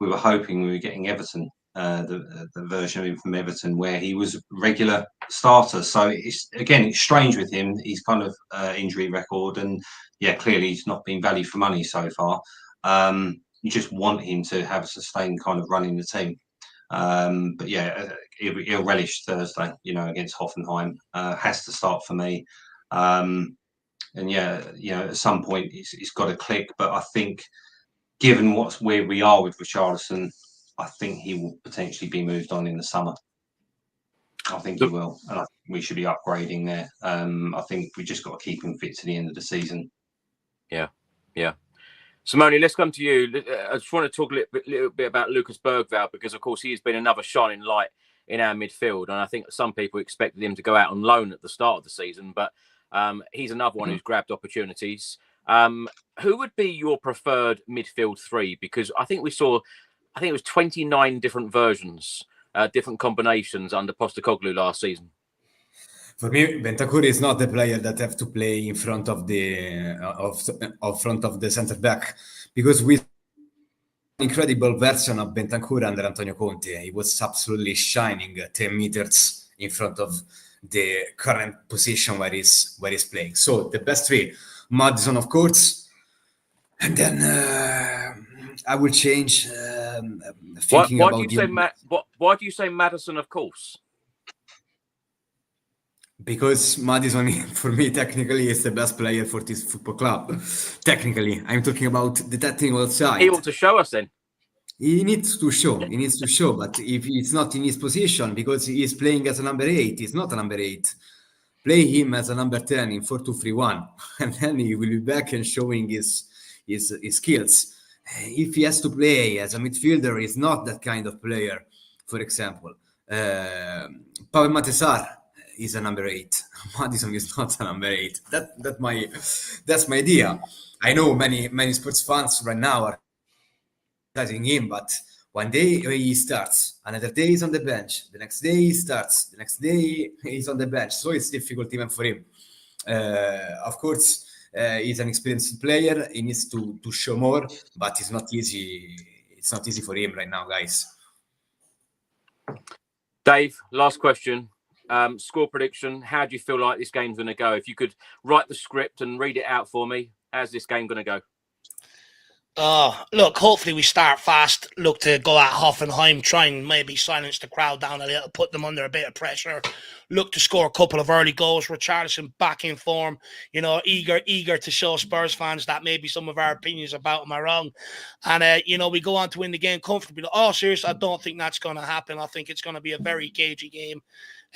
we were hoping we were getting Everton, the version of him from Everton, where he was regular starter. So it's strange with him. He's kind of injury record, and yeah, clearly he's not been valued for money so far. You just want him to have a sustained kind of run in the team. But yeah, he'll relish Thursday, you know, against Hoffenheim. Has to start for me. And yeah, you know, at some point it's got to click. But I think, given where we are with Richarlison, I think he will potentially be moved on in the summer. I think he will, and I think we should be upgrading there. I think we just got to keep him fit to the end of the season. Yeah. Simone, let's come to you. I just want to talk a little bit about Lucas Bergvall, because, of course, he has been another shining light in our midfield. And I think some people expected him to go out on loan at the start of the season, but he's another one who's grabbed opportunities. Who would be your preferred midfield three? Because I think it was 29 different versions, different combinations under Postecoglou last season. For me, Bentancur is not the player that have to play in front of the center back, because with incredible version of Bentancur under Antonio Conte, he was absolutely shining 10 meters in front of the current position where he's playing. So the best three, Maddison, of course, and then I will change. Why do you say Maddison, of course? Because Maddison, for me, technically is the best player for this football club. Technically, I'm talking about the technical side. He wants to show us then. He needs to show. But if it's not in his position, because he is playing as a number 8, he's not a number 8. Play him as a number 10 in 4-2-3-1, and then he will be back and showing his skills. If he has to play as a midfielder, he's not that kind of player. For example, Pavel Matesar is a number 8. Maddison is not a number 8. That's my idea. I know many sports fans right now are criticizing him, but one day he starts, another day he's on the bench, the next day he starts, the next day he's on the bench. So it's difficult even for him. Of course, he's an experienced player. He needs to show more, but it's not easy. It's not easy for him right now, guys. Dave, last question. Score prediction. How do you feel like this game's going to go? If you could write the script and read it out for me, how's this game going to go? Look, hopefully we start fast. Look to go at Hoffenheim, try and maybe silence the crowd down a little, put them under a bit of pressure. Look to score a couple of early goals. Richarlison back in form, you know, eager to show Spurs fans that maybe some of our opinions about him are wrong. And, you know, we go on to win the game comfortably. Oh, seriously, I don't think that's going to happen. I think it's going to be a very cagey game.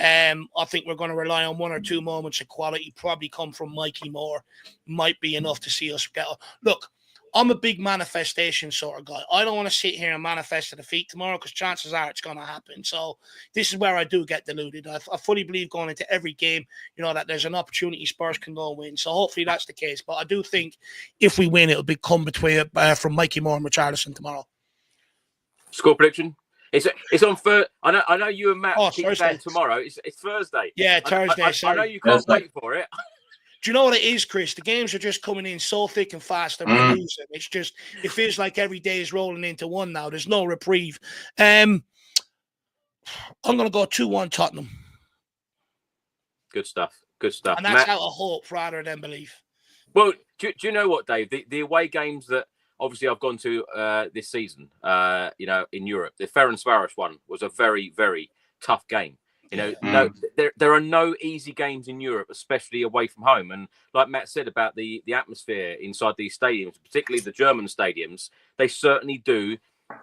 I think we're going to rely on one or two moments of quality, probably come from Mikey Moore. Might be enough to see us get. Look, I'm a big manifestation sort of guy. I don't want to sit here and manifest a defeat tomorrow, because chances are it's going to happen. So this is where I do get deluded. I fully believe going into every game, you know, that there's an opportunity Spurs can go and win. So hopefully that's the case. But I do think if we win, it'll come between from Mikey Moore and Richarlison tomorrow. Score prediction. It's on Thursday. I know you and Matt keep saying tomorrow. It's Thursday. Yeah, Thursday. I know you can't wait for it. Do you know what it is, Chris? The games are just coming in so thick and fast and we're losing. It's just, it feels like every day is rolling into one now. There's no reprieve. I'm going to go 2-1 Tottenham. Good stuff. And that's Matt, out of hope rather than belief. Well, do you know what, Dave? The away games that obviously I've gone to this season, you know, in Europe, the Ferencváros one was a very, very tough game. You know, there are no easy games in Europe, especially away from home. And like Matt said about the atmosphere inside these stadiums, particularly the German stadiums, they certainly do,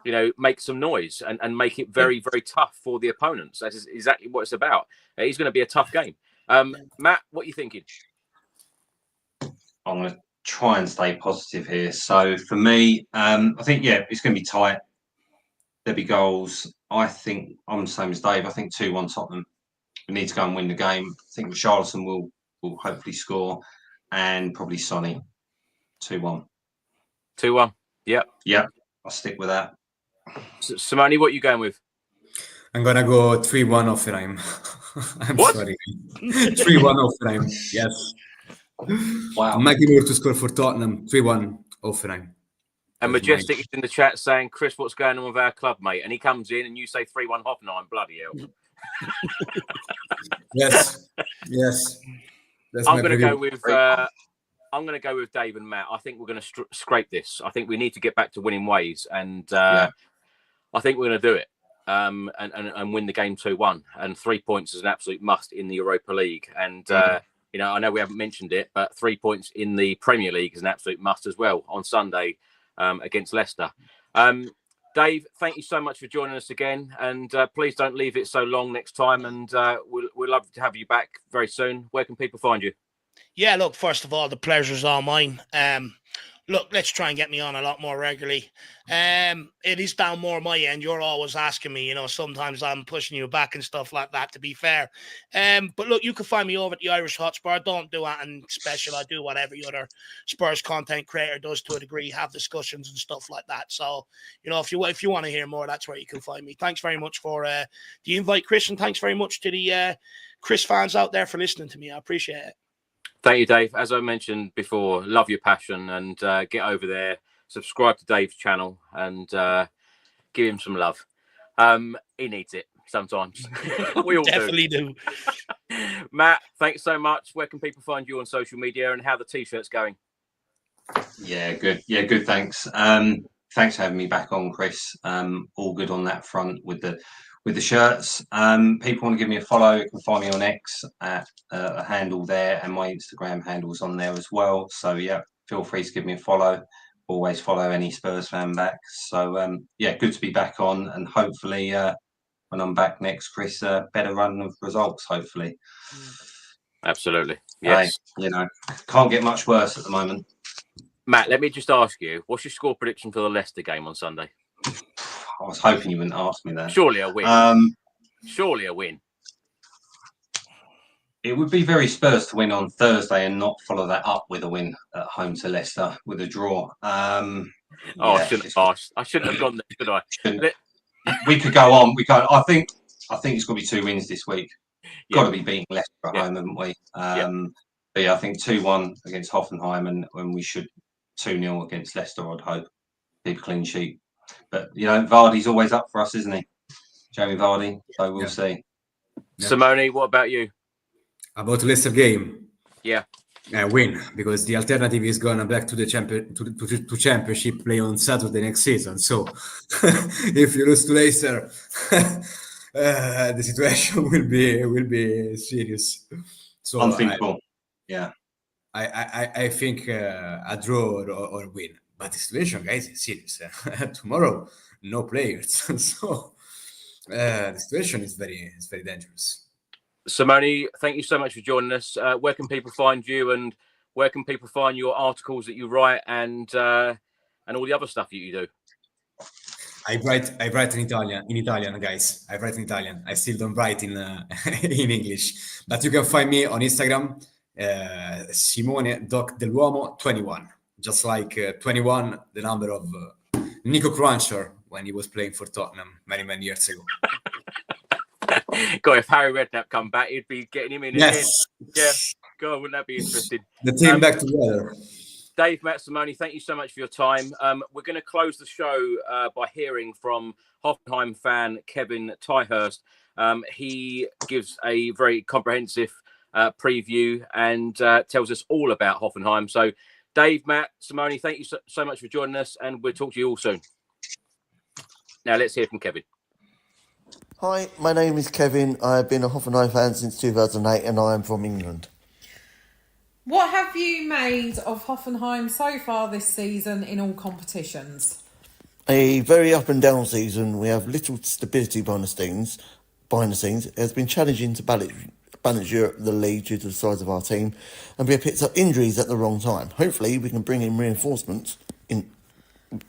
you know, make some noise and make it very, very tough for the opponents. That is exactly what it's about. It's going to be a tough game. Matt, what are you thinking? I'm going to try and stay positive here. So for me, I think, yeah, it's going to be tight. There'll be goals. I think I'm the same as Dave. I think 2-1 Tottenham. We need to go and win the game. I think Richarlison will will hopefully score, and probably Sonny 2-1. 2-1. Yep. Yeah, I'll stick with that. Simone, what are you going with? I'm gonna go 3-1 Hoffenheim. I'm What? sorry. 3-1 Hoffenheim. Yes. Wow. Mikey Moore to score for Tottenham. 3-1 Hoffenheim. And Majestic is in the chat saying, Chris, what's going on with our club, mate? And he comes in and you say 3-1 Hoffenheim. Bloody hell. Yes. Yes. That's I'm my going to preview. go with I'm going to go with Dave and Matt. I think we're going to scrape this. I think we need to get back to winning ways, and I think we're going to do it and win the game 2-1. And 3 points is an absolute must in the Europa League. And you know, I know we haven't mentioned it, but 3 points in the Premier League is an absolute must as well on Sunday against Leicester. Dave, thank you so much for joining us again, and please don't leave it so long next time. And we'll love to have you back very soon. Where can people find you? Yeah, look, first of all, the pleasure's all mine. Look, let's try and get me on a lot more regularly. It is down more my end. You're always asking me, you know, sometimes I'm pushing you back and stuff like that, to be fair. But look, you can find me over at the Irish Hotspur. I don't do anything special. I do what every other Spurs content creator does to a degree, have discussions and stuff like that. So, you know, if you want to hear more, that's where you can find me. Thanks very much for the invite, Chris, and thanks very much to the Chris fans out there for listening to me. I appreciate it. Thank you, Dave. As I mentioned before, love your passion, and get over there, subscribe to Dave's channel, and give him some love. He needs it sometimes. We all definitely do. Matt, thanks so much. Where can people find you on social media, and how the t-shirt's going? Yeah, good. Yeah, good. Thanks. Thanks for having me back on, Chris. All good on that front with the shirts. People want to give me a follow, you can find me on X at a handle there, and my Instagram handle's on there as well. So yeah, feel free to give me a follow. Always follow any Spurs fan back. So yeah, good to be back on, and hopefully when I'm back next, Chris, better run of results, hopefully. Absolutely. Yes. You know, can't get much worse at the moment. Matt, let me just ask you, what's your score prediction for the Leicester game on Sunday? I was hoping you wouldn't ask me that. Surely a win. Surely a win. It would be very Spurs to win on Thursday and not follow that up with a win at home to Leicester with a draw. I shouldn't have asked. I shouldn't have gone there, should I? We could go on. I think it's going to be 2 wins this week. Got to be beating Leicester at home, haven't we? But yeah, I think 2-1 against Hoffenheim, and we should 2-0 against Leicester, I'd hope. Big clean sheet. But, you know, Vardy's always up for us, isn't he? Jamie Vardy. So we'll see. Simone, what about you? About the Leicester game. Yeah. Win, because the alternative is going back to the championship play on Saturday next season. So if you lose to Leicester, the situation will be serious. So unthinkable. I think a draw or win. But the situation, guys, is serious. Tomorrow, no players. So the situation is very dangerous. Simone, thank you so much for joining us. Where can people find you, and where can people find your articles that you write, and all the other stuff that you do? I write in Italian, guys. I write in Italian. I still don't write in in English. But you can find me on Instagram, Simone Dell-Uomo 21. Just like 21, the number of Nico Cruncher when he was playing for Tottenham many years ago. God, if Harry Redknapp come back, he'd be getting him in. Yes. Yeah. God, wouldn't that be interesting? The team back together. Dave, Matt, Simone, thank you so much for your time. We're going to close the show by hearing from Hoffenheim fan Kevin Tyhurst. He gives a very comprehensive preview and tells us all about Hoffenheim. So, Dave, Matt, Simone, thank you so much for joining us, and we'll talk to you all soon. Now, let's hear from Kevin. Hi, my name is Kevin. I've been a Hoffenheim fan since 2008, and I am from England. What have you made of Hoffenheim so far this season in all competitions? A very up and down season. We have little stability behind the scenes. It has been challenging to balance the league due to the size of our team, and we have picked up injuries at the wrong time. Hopefully, we can bring in reinforcements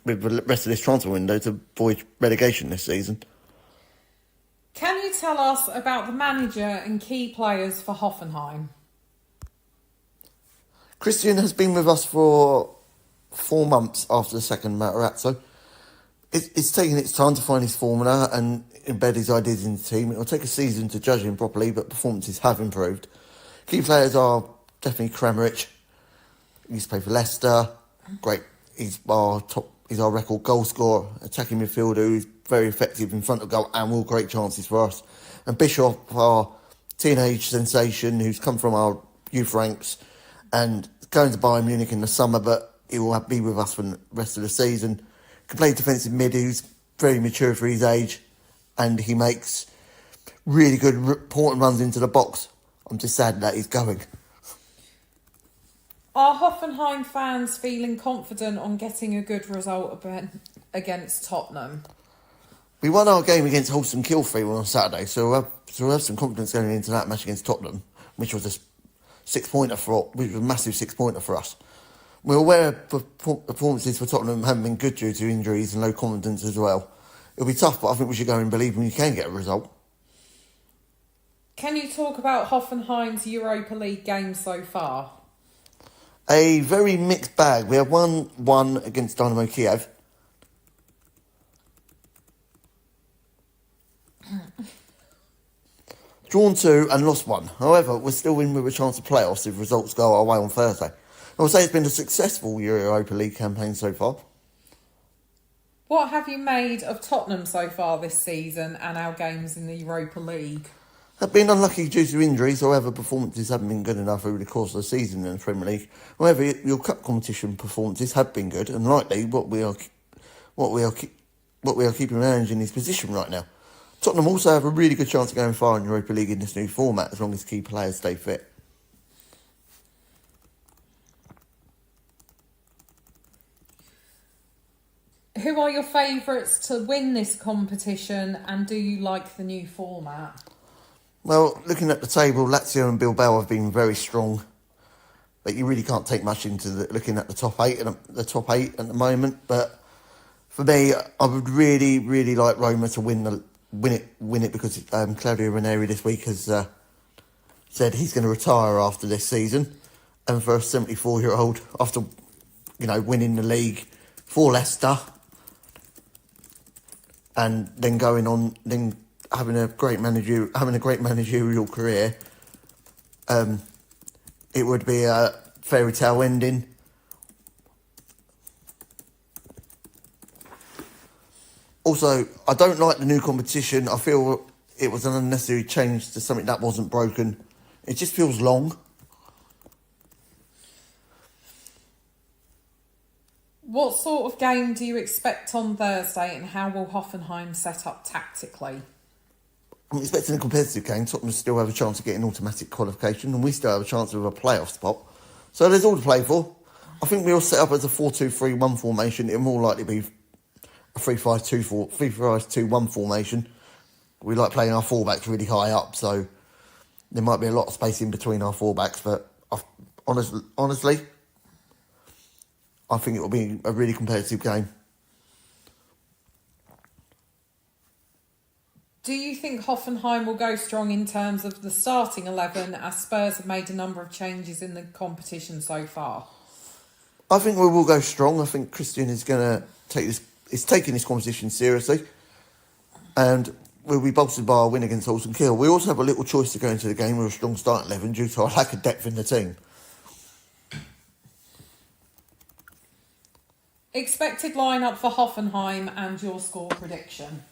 with the rest of this transfer window to avoid relegation this season. Can you tell us about the manager and key players for Hoffenheim? Christian has been with us for 4 months after the second Matarazzo. It's taking its time to find his formula and embed his ideas in the team. It'll take a season to judge him properly, but performances have improved. Key players are definitely Kramaric. He used to play for Leicester. Great. He's our record goal scorer, attacking midfielder who's very effective in front of goal and will create chances for us. And Bishop, our teenage sensation who's come from our youth ranks and going to Bayern Munich in the summer, but he will be with us for the rest of the season. Can play defensive mid, who's very mature for his age, and he makes really good important runs into the box. I'm just sad that he's going. Are Hoffenheim fans feeling confident on getting a good result against Tottenham? We won our game against Holston Kiel 3-1 on Saturday, so we'll have some confidence going into that match against Tottenham, which was a massive 6-pointer for us. We're aware performances for Tottenham haven't been good due to injuries and low confidence as well. It'll be tough, but I think we should go and believe we can get a result. Can you talk about Hoffenheim's Europa League game so far? A very mixed bag. We have won against Dynamo Kiev. Drawn 2 and lost 1. However, we're still in with a chance of playoffs if results go our way on Thursday. I would say it's been a successful Europa League campaign so far. What have you made of Tottenham so far this season and our games in the Europa League? Have been unlucky due to injuries, however, performances haven't been good enough over the course of the season in the Premier League. However, your cup competition performances have been good, and likely what we are keeping managing his position right now. Tottenham also have a really good chance of going far in Europa League in this new format, as long as key players stay fit. Who are your favourites to win this competition, and do you like the new format? Well, looking at the table, Lazio and Bilbao have been very strong, but you really can't take much into looking at the top eight at the moment. But for me, I would really, really like Roma to win it because Claudio Ranieri this week has said he's going to retire after this season, and for a 74-year-old, after winning the league for Leicester, and then going on, then having a great managerial career, it would be a fairy tale ending. Also, I don't like the new competition. I feel it was an unnecessary change to something that wasn't broken. It just feels long. What sort of game do you expect on Thursday, and how will Hoffenheim set up tactically? I'm expecting a competitive game. Tottenham still have a chance of getting automatic qualification, and we still have a chance of a playoff spot. So there's all to play for. I think we'll set up as a 4-2-3-1 formation. It'll more likely be a 3-5-2-1 formation. We like playing our fullbacks really high up, so there might be a lot of space in between our fullbacks. But honestly, I think it will be a really competitive game. Do you think Hoffenheim will go strong in terms of the starting 11, as Spurs have made a number of changes in the competition so far? I think we will go strong. I think Christian is going to taking this competition seriously, and we'll be bolstered by our win against Holston Kiel. We also have a little choice to go into the game with a strong starting 11 due to our lack of depth in the team. Expected lineup for Hoffenheim and your score prediction?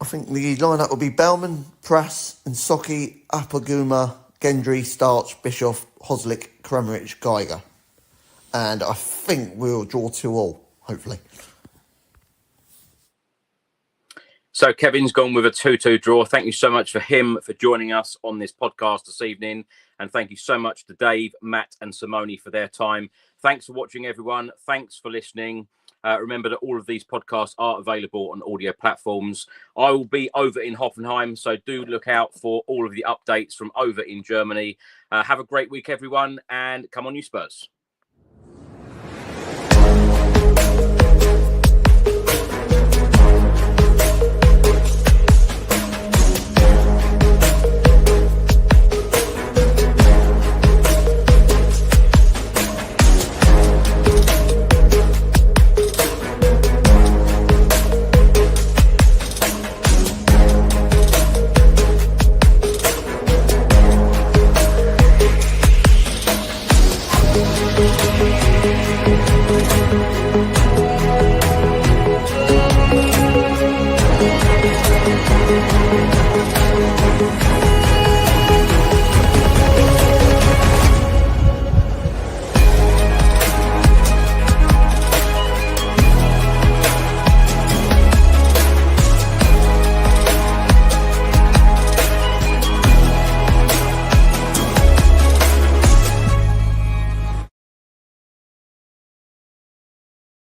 I think the lineup will be Bellman, Prass, and Soki, Apaguma, Gendry, Starch, Bischoff, Hoslik, Kramaric, Geiger. And I think we'll draw 2-2, hopefully. So Kevin's gone with a 2-2 draw. Thank you so much for him for joining us on this podcast this evening. And thank you so much to Dave, Matt and Simone for their time. Thanks for watching, everyone. Thanks for listening. Remember that all of these podcasts are available on audio platforms. I will be over in Hoffenheim, so do look out for all of the updates from over in Germany. Have a great week, everyone, and come on, you Spurs.